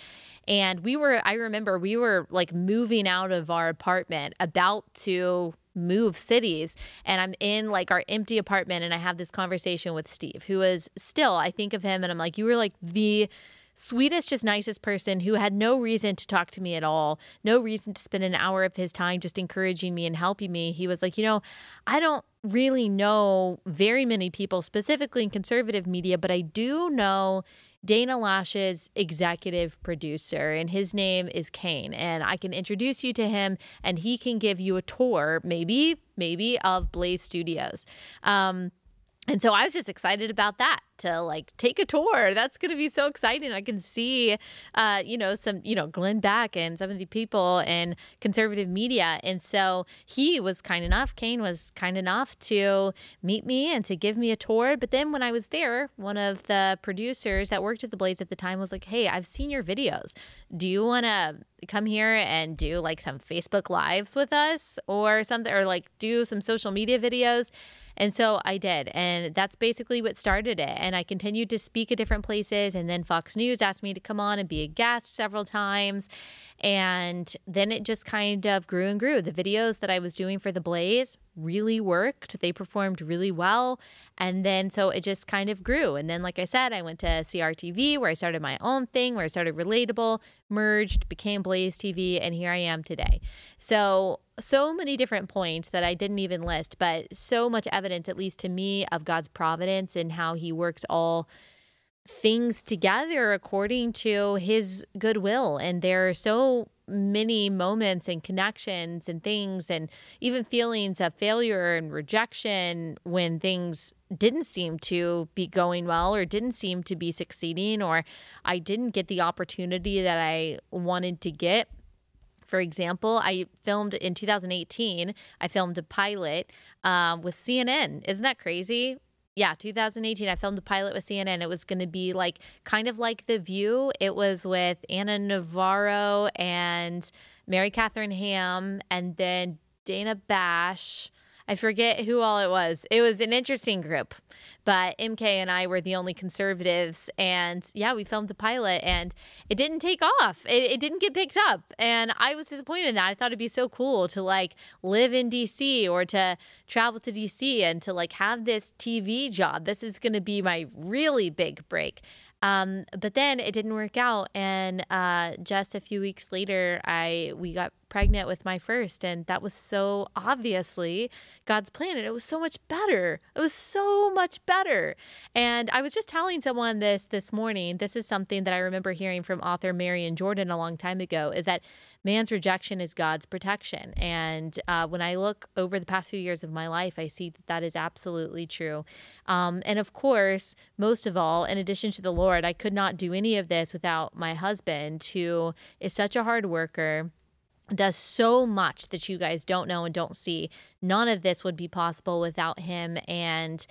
And I remember we were like moving out of our apartment, about to move cities, and I'm in like our empty apartment, and I have this conversation with Steve, who is still, I think of him and I'm like, you were like the sweetest, just nicest person who had no reason to talk to me at all, no reason to spend an hour of his time just encouraging me and helping me. He was like, I don't really know very many people specifically in conservative media, but I do know Dana Lash's executive producer, and his name is Kane, and I can introduce you to him, and he can give you a tour, maybe of Blaze Studios. And so I was just excited about that, to like take a tour. That's going to be so exciting. I can see, some, Glenn Beck and some of the people in conservative media. And so Kane was kind enough to meet me and to give me a tour. But then when I was there, one of the producers that worked at the Blaze at the time was like, hey, I've seen your videos. Do you want to come here and do like some Facebook Lives with us or something, or like do some social media videos? And so I did. And that's basically what started it. And I continued to speak at different places. And then Fox News asked me to come on and be a guest several times. And then it just kind of grew and grew. The videos that I was doing for the Blaze really worked. They performed really well. And then so it just kind of grew. And then, like I said, I went to CRTV, where I started my own thing, where I started Relatable, merged, became Blaze TV, and here I am today. So many different points that I didn't even list, but so much evidence, at least to me, of God's providence and how he works all things together according to his goodwill. And there are so many moments and connections and things, and even feelings of failure and rejection when things didn't seem to be going well, or didn't seem to be succeeding, or I didn't get the opportunity that I wanted to get. For example, I filmed in 2018, I filmed a pilot with CNN. Isn't that crazy? Yeah, 2018, I filmed a pilot with CNN. It was going to be like kind of like The View. It was with Anna Navarro and Mary Catherine Ham, and then Dana Bash. I forget who all it was. It was an interesting group, but MK and I were the only conservatives. And yeah, we filmed a pilot and it didn't take off. It didn't get picked up. And I was disappointed in that. I thought it'd be so cool to like live in DC, or to travel to DC and to like have this TV job. This is going to be my really big break. But then it didn't work out. And just a few weeks later, we got pregnant with my first. And that was so obviously God's plan. And it was so much better. It was so much better. And I was just telling someone this morning. This is something that I remember hearing from author Marian Jordan a long time ago, is that man's rejection is God's protection. And when I look over the past few years of my life, I see that that is absolutely true. And of course, most of all, in addition to the Lord, I could not do any of this without my husband, who is such a hard worker, does so much that you guys don't know and don't see. None of this would be possible without him. And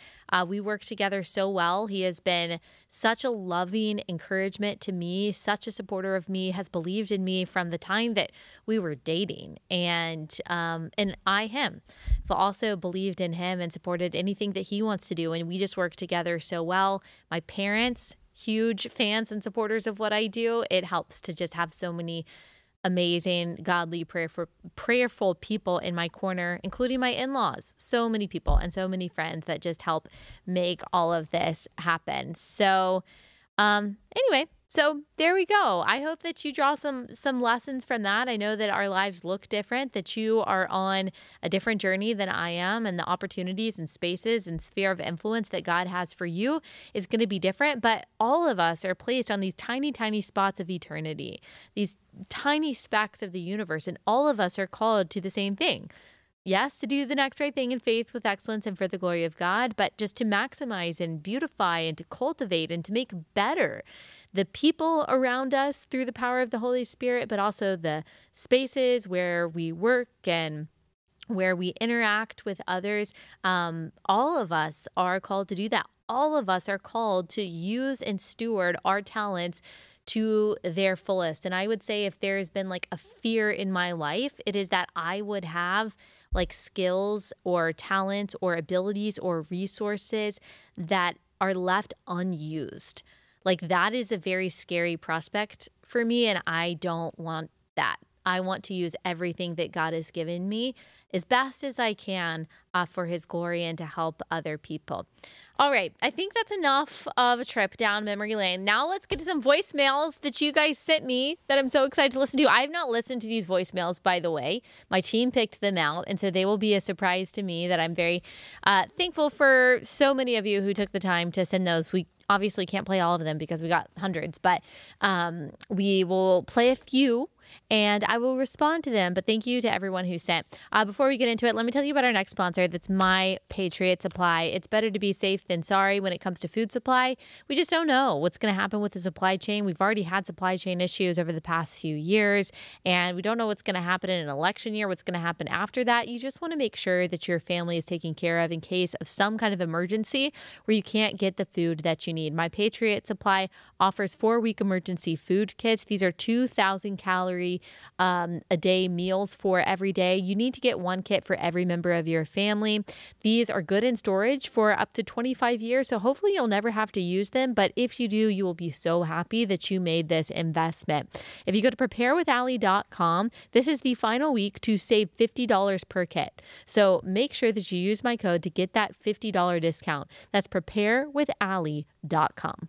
we work together so well. He has been such a loving encouragement to me, such a supporter of me, has believed in me from the time that we were dating. And I him. I've also believed in him and supported anything that he wants to do. And we just work together so well. My parents, huge fans and supporters of what I do. It helps to just have so many amazing, godly, prayerful people in my corner, including my in-laws. So many people and so many friends that just help make all of this happen. So anyway, so there we go. I hope that you draw some lessons from that. I know that our lives look different, that you are on a different journey than I am, and the opportunities and spaces and sphere of influence that God has for you is going to be different. But all of us are placed on these tiny, tiny spots of eternity, these tiny specks of the universe, and all of us are called to the same thing. Yes, to do the next right thing in faith with excellence and for the glory of God, but just to maximize and beautify and to cultivate and to make better the people around us through the power of the Holy Spirit, but also the spaces where we work and where we interact with others. All of us are called to do that. all of us are called to use and steward our talents to their fullest. And I would say if there's been like a fear in my life, it is that I would have like skills or talents or abilities or resources that are left unused. Like that is a very scary prospect for me, and I don't want that. I want to use everything that God has given me as best as I can for his glory and to help other people. All right. I think that's enough of a trip down memory lane. Now let's get to some voicemails that you guys sent me that I'm so excited to listen to. I have not listened to these voicemails, by the way. My team picked them out, and so they will be a surprise to me that I'm very thankful for so many of you who took the time to send those. We obviously can't play all of them because we got hundreds, but we will play a few and I will respond to them. But thank you to everyone who sent. Before we get into it, let me tell you about our next sponsor. That's My Patriot Supply. It's better to be safe than sorry when it comes to food supply. We just don't know what's going to happen with the supply chain. We've already had supply chain issues over the past few years, and we don't know what's going to happen in an election year, what's going to happen after that. You just want to make sure that your family is taken care of in case of some kind of emergency where you can't get the food that you need. My Patriot Supply offers 4-week emergency food kits. These are 2,000 calorie a day meals for every day. You need to get one kit for every member of your family. These are good in storage for up to 25 years, so hopefully you'll never have to use them. But if you do, you will be so happy that you made this investment. If you go to preparewithallie.com, this is the final week to save $50 per kit. So make sure that you use my code to get that $50 discount. That's preparewithallie.com.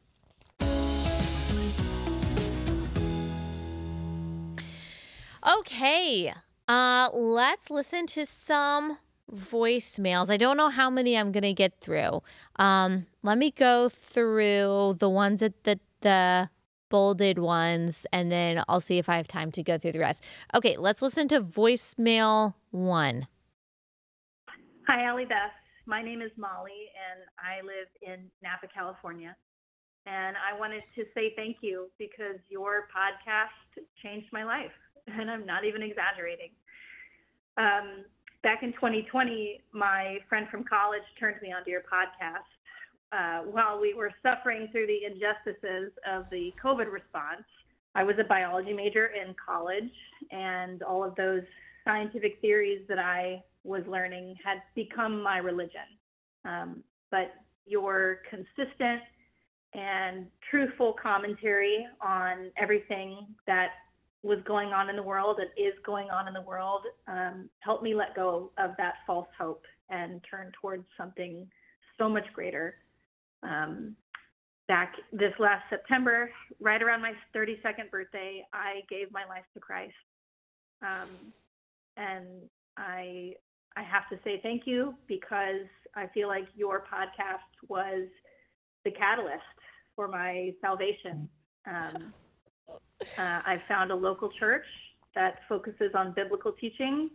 Okay, let's listen to some voicemails. I don't know how many I'm going to get through. Let me go through the ones that the bolded ones, and then I'll see if I have time to go through the rest. Okay, let's listen to voicemail 1. Hi, Allie, Beth. My name is Molly, and I live in Napa, California. And I wanted to say thank you because your podcast changed my life. And I'm not even exaggerating. Back in 2020, my friend from college turned me onto your podcast while we were suffering through the injustices of the COVID response. I was a biology major in college, and all of those scientific theories that I was learning had become my religion. But your consistent and truthful commentary on everything that was going on in the world and is going on in the world helped me let go of that false hope and turn towards something so much greater. Back this last September, right around my 32nd birthday, I gave my life to Christ. And I have to say thank you because I feel like your podcast was the catalyst for my salvation. I found a local church that focuses on biblical teaching,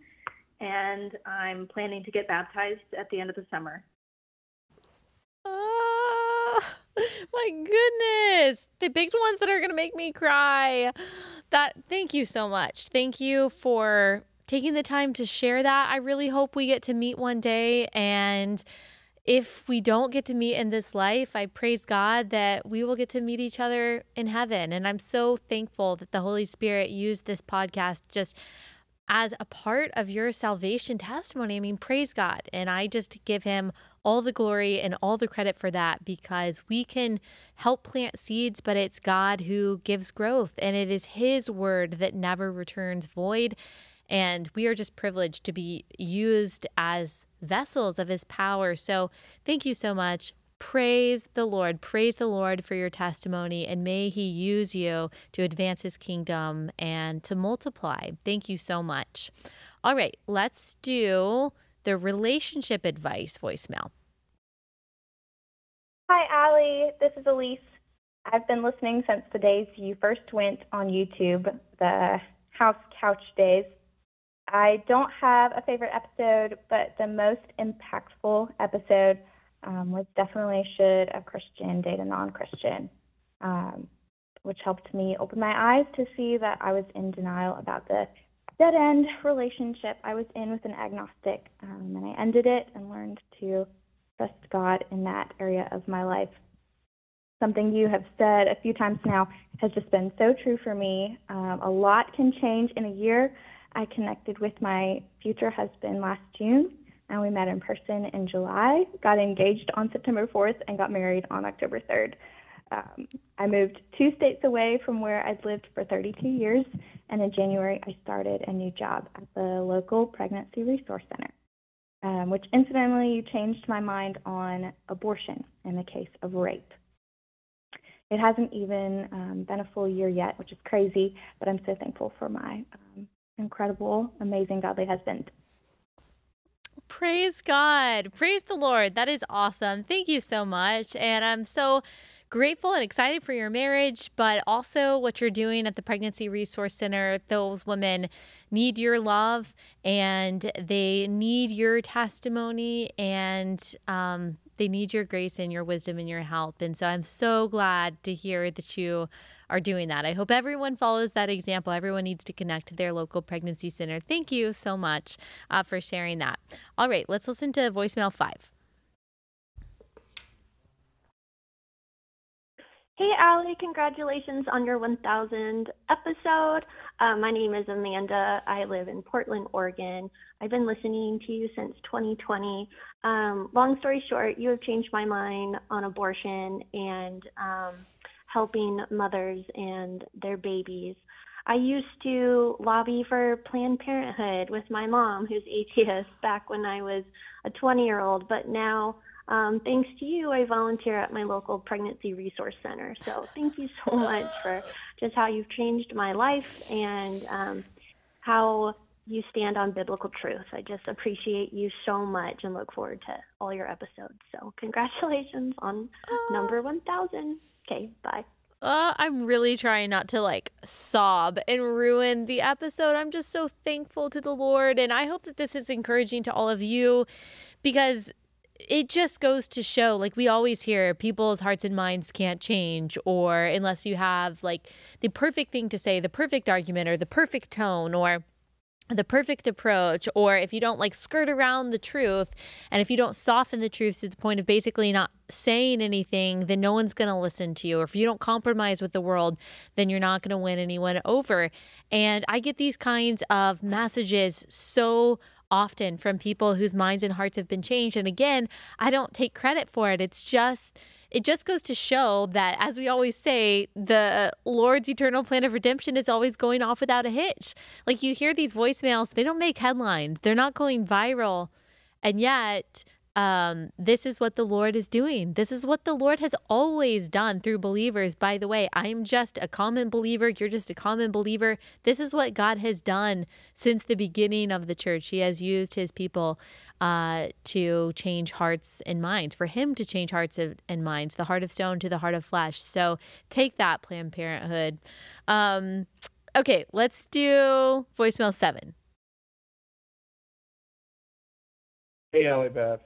and I'm planning to get baptized at the end of the summer. Oh, my goodness. The big ones that are going to make me cry. Thank you so much. Thank you for taking the time to share that. I really hope we get to meet one day, and if we don't get to meet in this life, I praise God that we will get to meet each other in heaven. And I'm so thankful that the Holy Spirit used this podcast just as a part of your salvation testimony. I mean, praise God. And I just give him all the glory and all the credit for that, because we can help plant seeds, but it's God who gives growth, and it is his word that never returns void. And we are just privileged to be used as vessels of his power. So thank you so much. Praise the Lord. Praise the Lord for your testimony, and may he use you to advance his kingdom and to multiply. Thank you so much. All right, let's do the relationship advice voicemail. Hi, Allie. This is Elise. I've been listening since the days you first went on YouTube, the House Couch days. I don't have a favorite episode, but the most impactful episode was definitely Should a Christian Date a Non-Christian, which helped me open my eyes to see that I was in denial about the dead-end relationship I was in with an agnostic, and I ended it and learned to trust God in that area of my life. Something you have said a few times now has just been so true for me. A lot can change in a year. I connected with my future husband last June, and we met in person in July, got engaged on September 4th, and got married on October 3rd. I moved 2 states away from where I'd lived for 32 years, and in January I started a new job at the local pregnancy resource center, which incidentally changed my mind on abortion in the case of rape. It hasn't even been a full year yet, which is crazy, but I'm so thankful for my incredible, amazing, godly husband. Praise God. Praise the Lord. That is awesome. Thank you so much. And I'm so grateful and excited for your marriage, but also what you're doing at the Pregnancy Resource Center. Those women need your love, and they need your testimony, and they need your grace and your wisdom and your help. And so I'm so glad to hear that you are doing that. I hope everyone follows that example. Everyone needs to connect to their local pregnancy center. Thank you so much for sharing that. All right, let's listen to voicemail 5. Hey, Allie, congratulations on your 1000th episode. My name is Amanda. I live in Portland, Oregon. I've been listening to you since 2020. Long story short, you have changed my mind on abortion and helping mothers and their babies. I used to lobby for Planned Parenthood with my mom, who's atheist, back when I was a 20-year-old, but now thanks to you, I volunteer at my local pregnancy resource center. So thank you so much for just how you've changed my life and how you stand on biblical truth. I just appreciate you so much and look forward to all your episodes. So congratulations on number 1000. Okay, bye. I'm really trying not to sob and ruin the episode. I'm just so thankful to the Lord. And I hope that this is encouraging to all of you, because it just goes to show, we always hear, people's hearts and minds can't change, or unless you have the perfect thing to say, the perfect argument, or the perfect tone, or the perfect approach, or if you don't skirt around the truth, and if you don't soften the truth to the point of basically not saying anything, then no one's going to listen to you. Or if you don't compromise with the world, then you're not going to win anyone over. And I get these kinds of messages so often from people whose minds and hearts have been changed. And again, I don't take credit for it. It just goes to show that, as we always say, the Lord's eternal plan of redemption is always going off without a hitch. You hear these voicemails, they don't make headlines. They're not going viral. And yet, this is what the Lord is doing. This is what the Lord has always done through believers. By the way, I'm just a common believer. You're just a common believer. This is what God has done since the beginning of the church. He has used his people to change hearts and minds, for him to change hearts and minds, the heart of stone to the heart of flesh. So take that, Planned Parenthood. Okay, let's do voicemail 7. Hey, Allie, Beth.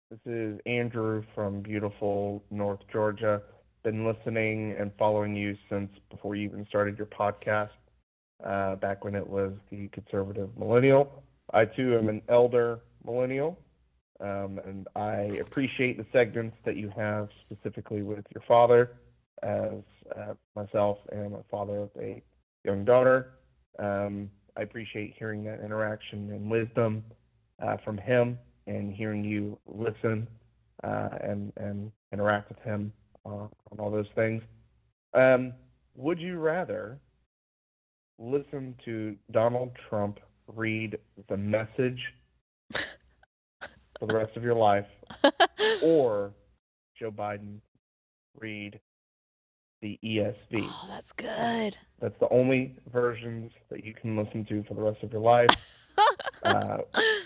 This is Andrew from beautiful North Georgia. Been listening and following you since before you even started your podcast, back when it was the Conservative Millennial. I, too, am an elder millennial, and I appreciate the segments that you have specifically with your father, as myself am a father of a young daughter. I appreciate hearing that interaction and wisdom from him, and hearing you listen and interact with him on all those things. Would you rather listen to Donald Trump read the Message for the rest of your life, or Joe Biden read the ESV? Oh, that's good. That's the only versions that you can listen to for the rest of your life.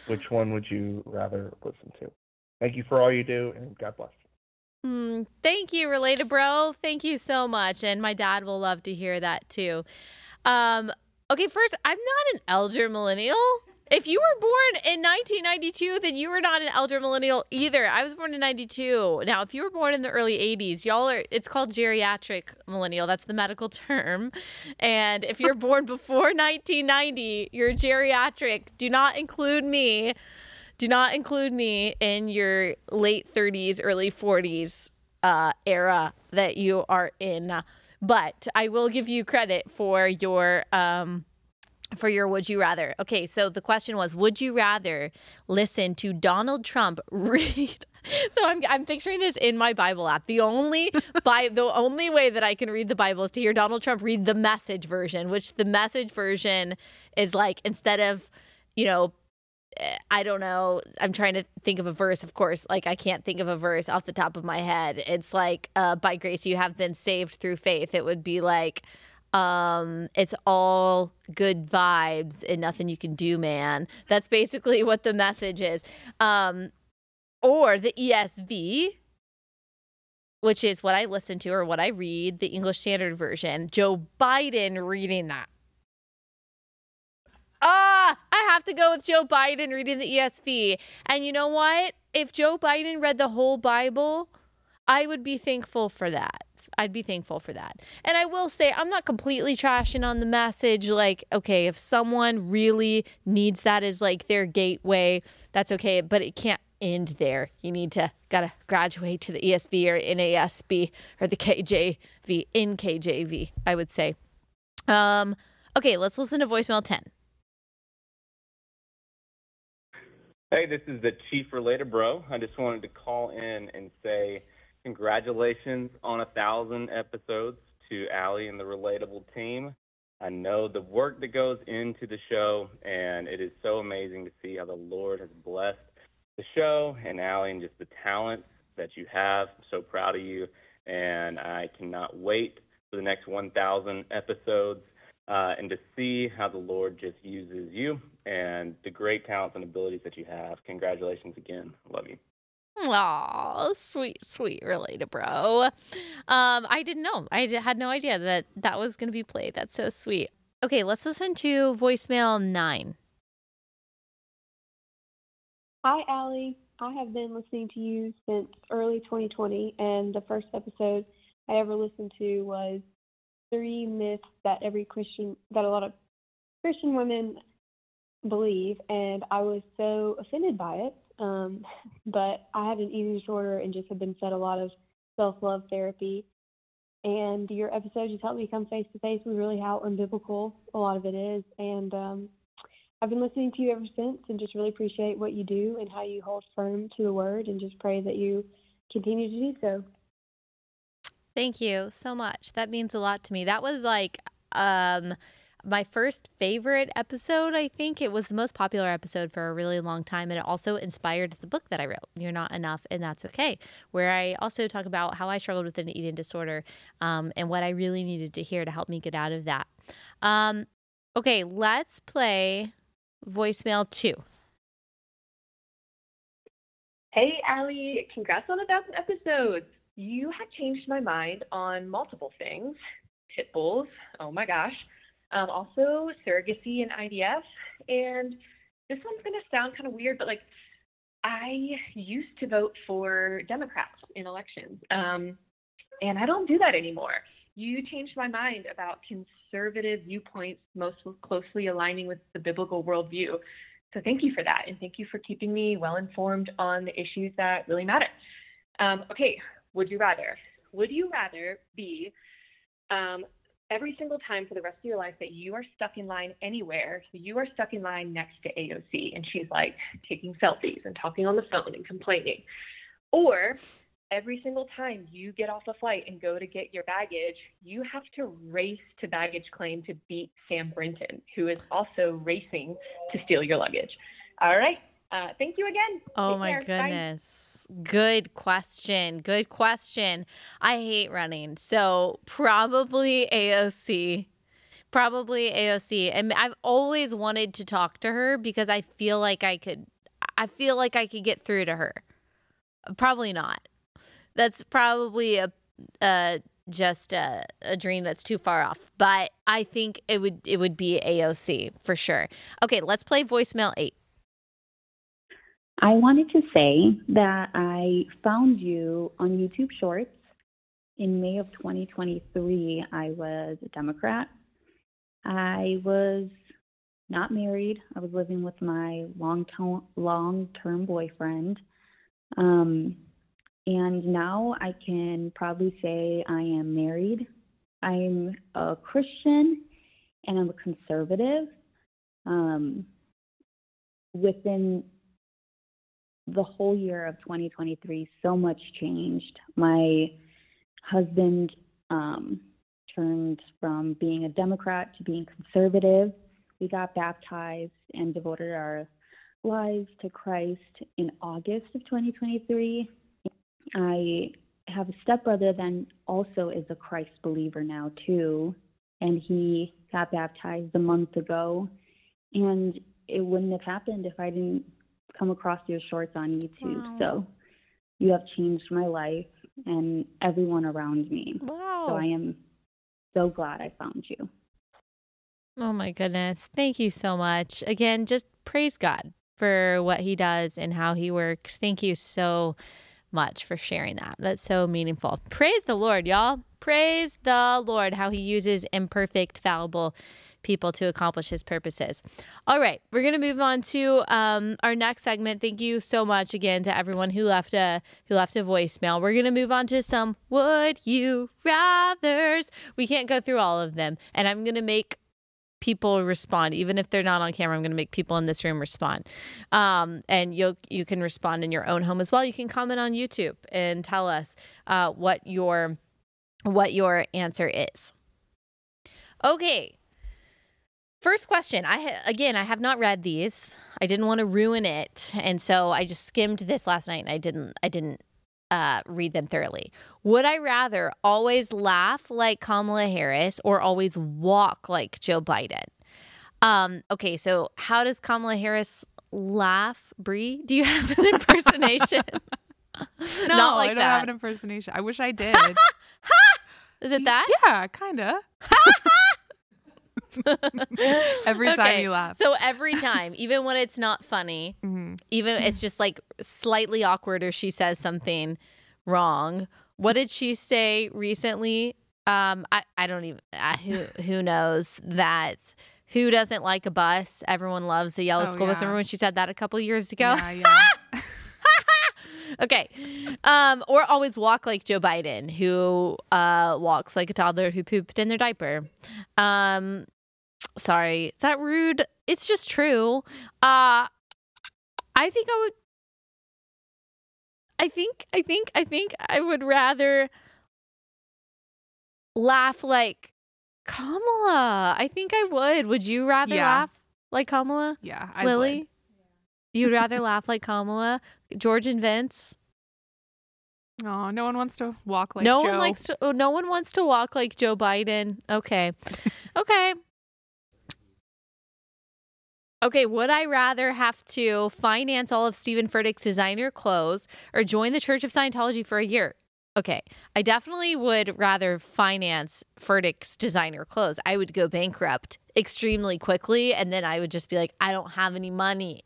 Which one would you rather listen to? Thank you for all you do, and God bless. Thank you, Relatable Bro. Thank you so much. And my dad will love to hear that too. Okay, first, I'm not an elder millennial. If you were born in 1992, then you were not an elder millennial either. I was born in 92. Now, if you were born in the early 80s, it's called geriatric millennial. That's the medical term. And if you're born before 1990, you're geriatric. Do not include me. Do not include me in your late 30s, early 40s era that you are in. But I will give you credit for your would you rather. Okay, so the question was, would you rather listen to Donald Trump read? So I'm picturing this in my Bible app. The only way that I can read the Bible is to hear Donald Trump read the Message version, which the Message version is like, instead of, I don't know, I'm trying to think of a verse, of course, like I can't think of a verse off the top of my head. It's like, by grace you have been saved through faith. It would be like, it's all good vibes and nothing you can do, man. That's basically what the Message is. Or the ESV, which is what I listen to or what I read, the English Standard Version. Joe Biden reading that. I have to go with Joe Biden reading the ESV. And you know what? If Joe Biden read the whole Bible, I would be thankful for that. I'd be thankful for that. And I will say, I'm not completely trashing on the Message. Like, okay, if someone really needs that as like their gateway, that's okay. But it can't end there. You gotta graduate to the ESV or NASB or the KJV, in KJV, I would say. Okay, let's listen to voicemail 10. Hey, this is the Chief Relatable. I just wanted to call in and say congratulations on 1,000 episodes to Allie and the Relatable team. I know the work that goes into the show, and it is so amazing to see how the Lord has blessed the show and Allie and just the talents that you have. I'm so proud of you, and I cannot wait for the next 1,000 episodes and to see how the Lord just uses you and the great talents and abilities that you have. Congratulations again. Love you. Aw, sweet Relatable. I didn't know. I had no idea that was going to be played. That's so sweet. Okay, let's listen to voicemail 9. Hi, Allie. I have been listening to you since early 2020, and the first episode I ever listened to was 3 myths that a lot of Christian women believe, and I was so offended by it. But I have an eating disorder and just have been fed a lot of self-love therapy. And your episode just helped me come face to face with really how unbiblical a lot of it is. And I've been listening to you ever since and just really appreciate what you do and how you hold firm to the word, and just pray that you continue to do so. Thank you so much. That means a lot to me. That was like my first favorite episode. I think it was the most popular episode for a really long time, and it also inspired the book that I wrote, You're Not Enough and That's Okay, where I also talk about how I struggled with an eating disorder and what I really needed to hear to help me get out of that. Okay, let's play voicemail 2. Hey, Allie, congrats on 1,000 episodes. You have changed my mind on multiple things. Pit bulls, oh my gosh. Also surrogacy and IVF. And this one's going to sound kind of weird, but like I used to vote for Democrats in elections. And I don't do that anymore. You changed my mind about conservative viewpoints most closely aligning with the biblical worldview. So thank you for that. And thank you for keeping me well informed on the issues that really matter. Okay, would you rather? Would you rather be every single time for the rest of your life that you are stuck in line anywhere, you are stuck in line next to AOC and she's like taking selfies and talking on the phone and complaining? Or every single time you get off a flight and go to get your baggage, you have to race to baggage claim to beat Sam Brinton, who is also racing to steal your luggage. All right. Thank you again. Oh, Take my care. goodness. Bye. Good question. I hate running. So probably AOC. And I've always wanted to talk to her because I feel like I could get through to her. Probably not. That's probably just a dream that's too far off. But I think it would be AOC for sure. Okay, let's play voicemail 8. I wanted to say that I found you on YouTube Shorts in May of 2023. I was a Democrat. I was not married. I was living with my long-term boyfriend. And now I can probably say I am married. I'm a Christian and I'm a conservative. Within the whole year of 2023, so much changed. My husband turned from being a Democrat to being conservative. We got baptized and devoted our lives to Christ in August of 2023. I have a stepbrother that also is a Christ believer now too, and he got baptized a month ago, and it wouldn't have happened if I didn't come across your shorts on YouTube. Wow. So you have changed my life and everyone around me. Wow. So I am so glad I found you. Oh my goodness. Thank you so much. Again, just praise God for what he does and how he works. Thank you so much for sharing that. That's so meaningful. Praise the Lord, y'all. Praise the Lord, how he uses imperfect, fallible people to accomplish his purposes. All right, we're going to move on to our next segment. Thank you so much again to everyone who left a voicemail. We're going to move on to some Would You Rathers. We can't go through all of them, and I'm going to make people respond. Even if they're not on camera, I'm going to make people in this room respond. And you can respond in your own home as well. You can comment on YouTube and tell us what your answer is. Okay. First question. I have not read these. I didn't want to ruin it, and so I just skimmed this last night, and I didn't read them thoroughly. Would I rather always laugh like Kamala Harris or always walk like Joe Biden? Okay, so how does Kamala Harris laugh? Bree, do you have an impersonation? No, Not like I don't that. have an impersonation. I wish I did. Is it that? Yeah, kind of. Every time you laugh. So every time, even when it's not funny, even it's just like slightly awkward or she says something wrong. What did she say recently? I don't even, who knows that? Who doesn't like a bus? Everyone loves a yellow school bus. Remember when she said that a couple years ago? Yeah. Okay. Or always walk like Joe Biden, who walks like a toddler who pooped in their diaper. Sorry, is that rude? It's just true. I think I would rather laugh like Kamala. I think I would. Would you rather laugh like Kamala? Yeah, I Lily? would. You'd rather laugh like Kamala? George and Vince? Oh, no one wants to walk like no Joe. No one wants to walk like Joe Biden. Okay. Okay. Okay, would I rather have to finance all of Stephen Furtick's designer clothes or join the Church of Scientology for a year? Okay, I definitely would rather finance Furtick's designer clothes. I would go bankrupt extremely quickly, and then I would just be like, I don't have any money.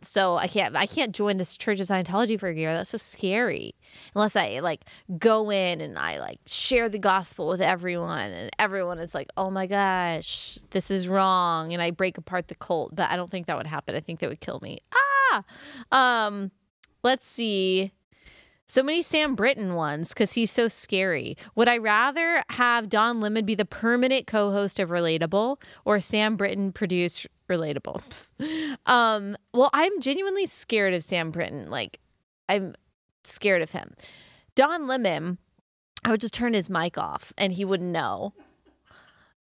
So I can't join this Church of Scientology for a year. That's so scary. Unless I like go in and I like share the gospel with everyone, and everyone is like, oh my gosh, this is wrong, and I break apart the cult. But I don't think that would happen. I think that would kill me. Let's see. So many Sam Britton ones because he's so scary. Would I rather have Don Lemon be the permanent co-host of Relatable or Sam Britton produce Relatable? Well, I'm genuinely scared of Sam Britton. Like, I'm scared of him. Don Lemon, I would just turn his mic off and he wouldn't know.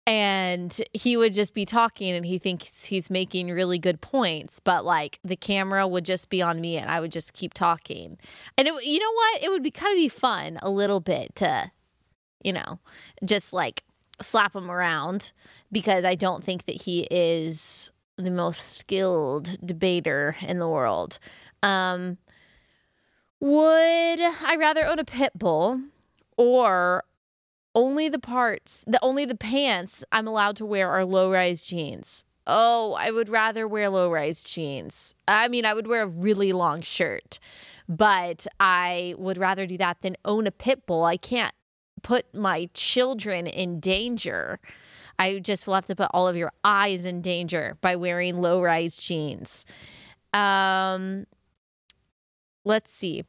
And he would just be talking and he thinks he's making really good points. But like the camera would just be on me and I would just keep talking. And you know what? It would be kind of be fun a little bit to, just like slap him around because I don't think that he is the most skilled debater in the world. Would I rather own a pit bull or only the pants I'm allowed to wear are low-rise jeans? Oh, I would rather wear low-rise jeans. I mean, I would wear a really long shirt, but I would rather do that than own a pit bull. I can't put my children in danger. I just will have to put all of your eyes in danger by wearing low-rise jeans. Let's see.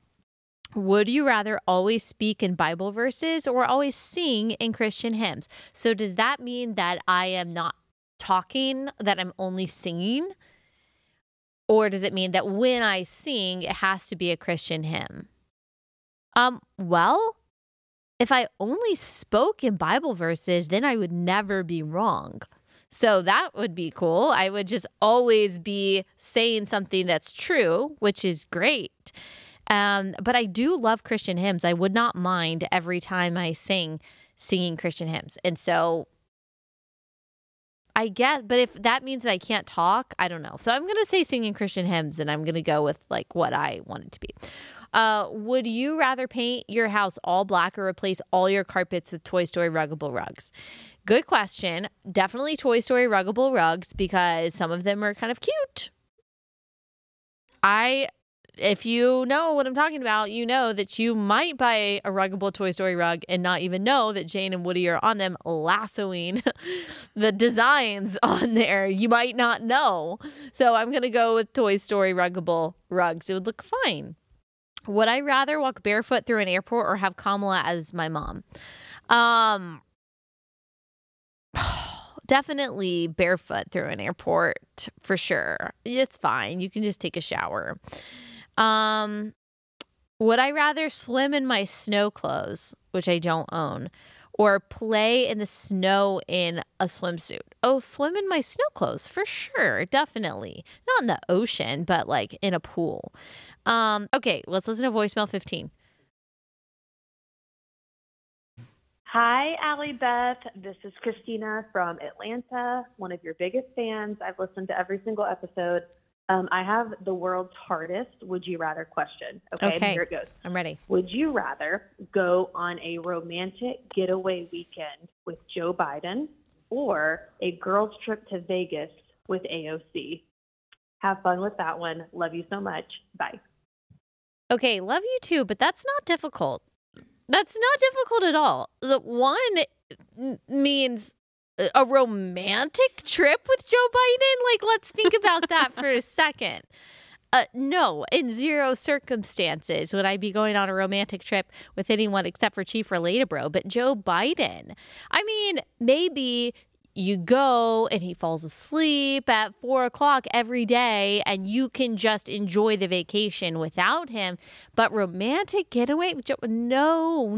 Would you rather always speak in Bible verses or always sing in Christian hymns? So does that mean that I am not talking, that I'm only singing? Or does it mean that when I sing, it has to be a Christian hymn? Well, if I only spoke in Bible verses, then I would never be wrong. So that would be cool. I would just always be saying something that's true, which is great. But I do love Christian hymns. I would not mind every time I singing Christian hymns. And so I guess, but if that means that I can't talk, I don't know. So I'm going to say singing Christian hymns, and I'm going to go with like what I want it to be. Would you rather paint your house all black or replace all your carpets with Toy Story ruggable rugs? Good question. Definitely Toy Story ruggable rugs because some of them are kind of cute. If you know what I'm talking about, you know that you might buy a ruggable Toy Story rug and not even know that Jane and Woody are on them lassoing the designs on there. You might not know. So I'm going to go with Toy Story ruggable rugs. It would look fine. Would I rather walk barefoot through an airport or have Kamala as my mom? Definitely barefoot through an airport for sure. It's fine. You can just take a shower. Would I rather swim in my snow clothes, which I don't own, or play in the snow in a swimsuit? Oh, swim in my snow clothes for sure. Definitely. Not in the ocean, but like in a pool. Okay, let's listen to voicemail 15. Hi, Allie, Beth. This is Christina from Atlanta, one of your biggest fans. I've listened to every single episode. I have the world's hardest would you rather question. Okay, here it goes. I'm ready. Would you rather go on a romantic getaway weekend with Joe Biden or a girls' trip to Vegas with AOC? Have fun with that one. Love you so much. Bye. Okay, love you too, but that's not difficult. That's not difficult at all. The one means a romantic trip with Joe Biden? Like, let's think about that for a second. No, in zero circumstances would I be going on a romantic trip with anyone except for Chief Relatable. But Joe Biden, I mean, maybe you go and he falls asleep at 4:00 every day and you can just enjoy the vacation without him. But romantic getaway? No.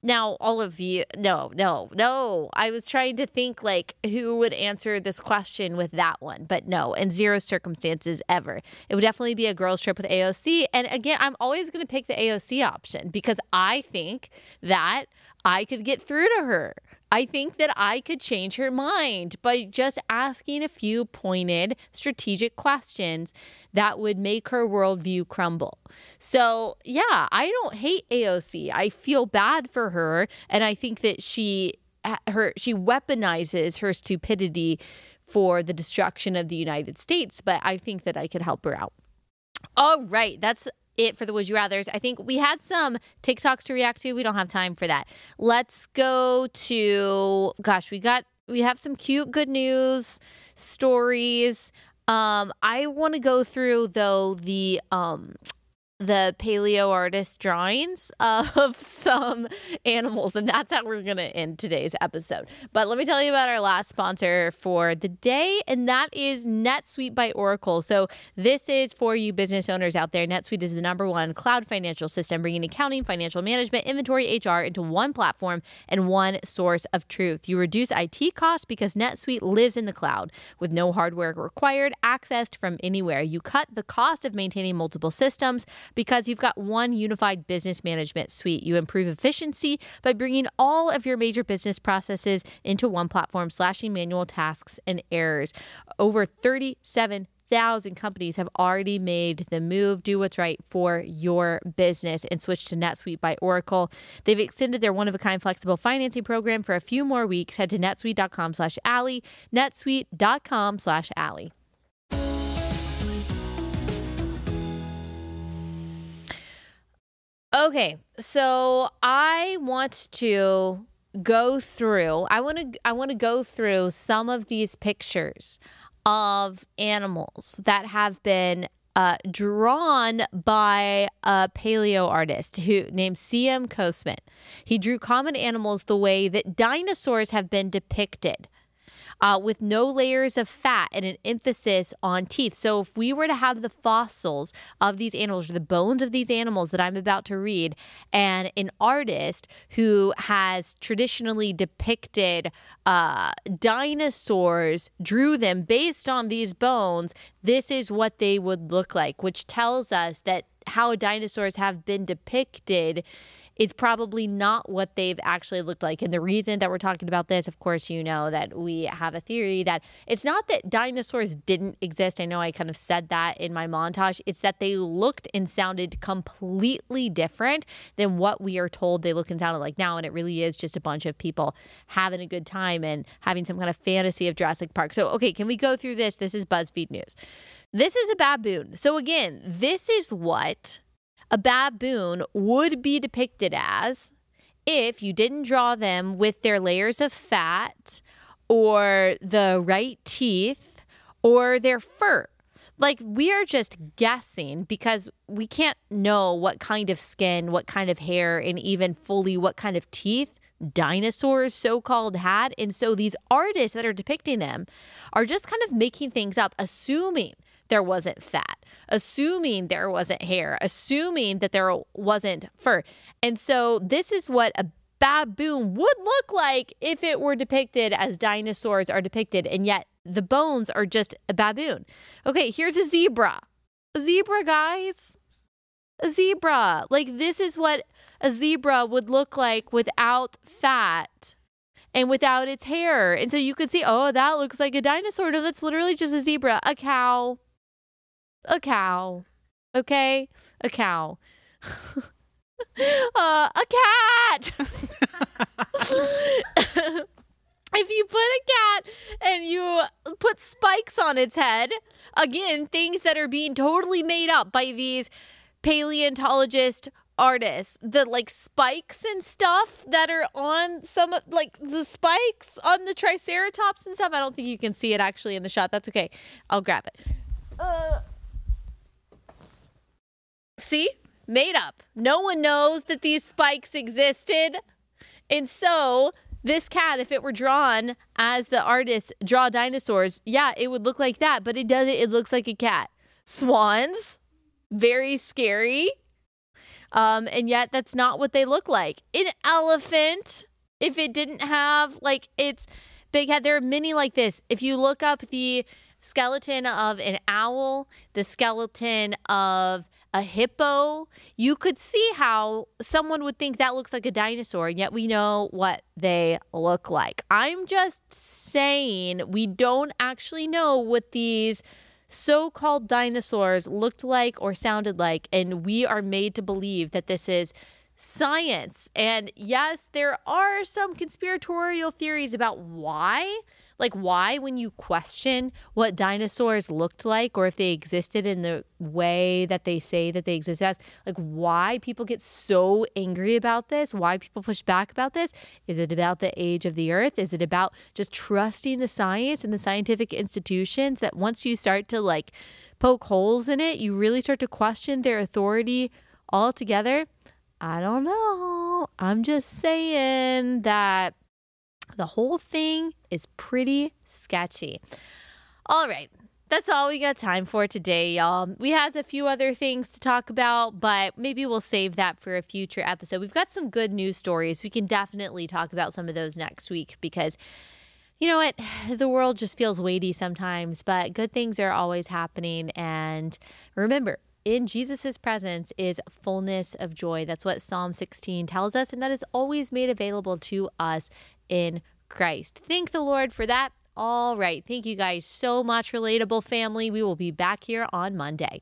Now, all of you, no. I was trying to think like who would answer this question with that one. But no, in zero circumstances ever. It would definitely be a girls' trip with AOC. And again, I'm always going to pick the AOC option because I think that I could get through to her. I think that I could change her mind by just asking a few pointed, strategic questions that would make her worldview crumble. So, yeah, I don't hate AOC. I feel bad for her, and I think that she weaponizes her stupidity for the destruction of the United States, but I think that I could help her out. All right, that's it for the Would You Rathers. I think we had some TikToks to react to. We don't have time for that. Let's go to, we have some cute good news stories. I want to go through though the paleo artist drawings of some animals, and that's how we're going to end today's episode. But let me tell you about our last sponsor for the day, and that is NetSuite by Oracle. So this is for you business owners out there. NetSuite is the #1 cloud financial system, bringing accounting, financial management, inventory, HR into one platform and one source of truth. You reduce IT costs because NetSuite lives in the cloud with no hardware required, accessed from anywhere. You cut the cost of maintaining multiple systems because you've got one unified business management suite. You improve efficiency by bringing all of your major business processes into one platform, slashing manual tasks and errors. Over 37,000 companies have already made the move. Do what's right for your business and switch to NetSuite by Oracle. They've extended their one-of-a-kind flexible financing program for a few more weeks. Head to netsuite.com/Allie, netsuite.com/Allie. Okay, so I want to go through, I want to go through some of these pictures of animals that have been drawn by a paleo artist named C.M. Kosman. He drew common animals the way that dinosaurs have been depicted. With no layers of fat and an emphasis on teeth. So if we were to have the fossils of these animals, or the bones of these animals that I'm about to read, and an artist who has traditionally depicted dinosaurs drew them based on these bones, this is what they would look like, which tells us that how dinosaurs have been depicted is probably not what they've actually looked like. And the reason that we're talking about this, of course, you know that we have a theory that it's not that dinosaurs didn't exist. I know I kind of said that in my montage. It's that they looked and sounded completely different than what we are told they look and sounded like now. And it really is just a bunch of people having a good time and having some kind of fantasy of Jurassic Park. So, okay, can we go through this? This is BuzzFeed News. This is a baboon. So again, this is what a baboon would be depicted as if you didn't draw them with their layers of fat or the right teeth or their fur. Like, we are just guessing because we can't know what kind of skin, what kind of hair, and even fully what kind of teeth dinosaurs so-called had. And so these artists that are depicting them are just kind of making things up, assuming there wasn't fat, assuming there wasn't hair, assuming that there wasn't fur. And so this is what a baboon would look like if it were depicted as dinosaurs are depicted, and yet the bones are just a baboon. Okay, here's a zebra. A zebra, guys. A zebra. Like, this is what a zebra would look like without fat and without its hair. And so you could see, oh, that looks like a dinosaur. No, that's literally just a zebra. A cow. A cow. Okay? A cow. A cat. If you put a cat and you put spikes on its head, again, things that are being totally made up by these paleontologist artists, the like spikes and stuff that are on some, like the spikes on the triceratops and stuff. I don't think you can see it actually in the shot. That's okay. I'll grab it. See? Made up. No one knows that these spikes existed. And so this cat, if it were drawn as the artists draw dinosaurs, yeah, it would look like that, but it doesn't. It looks like a cat. Swans, very scary. And yet that's not what they look like. An elephant, if it didn't have like its big head, there are many like this. If you look up the skeleton of an owl, the skeleton of a hippo, you could see how someone would think that looks like a dinosaur, and yet we know what they look like. I'm just saying we don't actually know what these so-called dinosaurs looked like or sounded like, and we are made to believe that this is science. And yes, there are some conspiratorial theories about why. Like, why, when you question what dinosaurs looked like or if they existed in the way that they say that they existed as, like, why people get so angry about this, why people push back about this. Is it about the age of the earth? Is it about just trusting the science and the scientific institutions that once you start to, like, poke holes in it, you really start to question their authority altogether? I don't know. I'm just saying that the whole thing is pretty sketchy. All right. That's all we got time for today, y'all. We had a few other things to talk about, but maybe we'll save that for a future episode. We've got some good news stories. We can definitely talk about some of those next week because, you know what, the world just feels weighty sometimes, but good things are always happening. And remember, in Jesus' presence is fullness of joy. That's what Psalm 16 tells us, and that is always made available to us in Christ. Thank the Lord for that. All right. Thank you guys so much, Relatable family. We will be back here on Monday.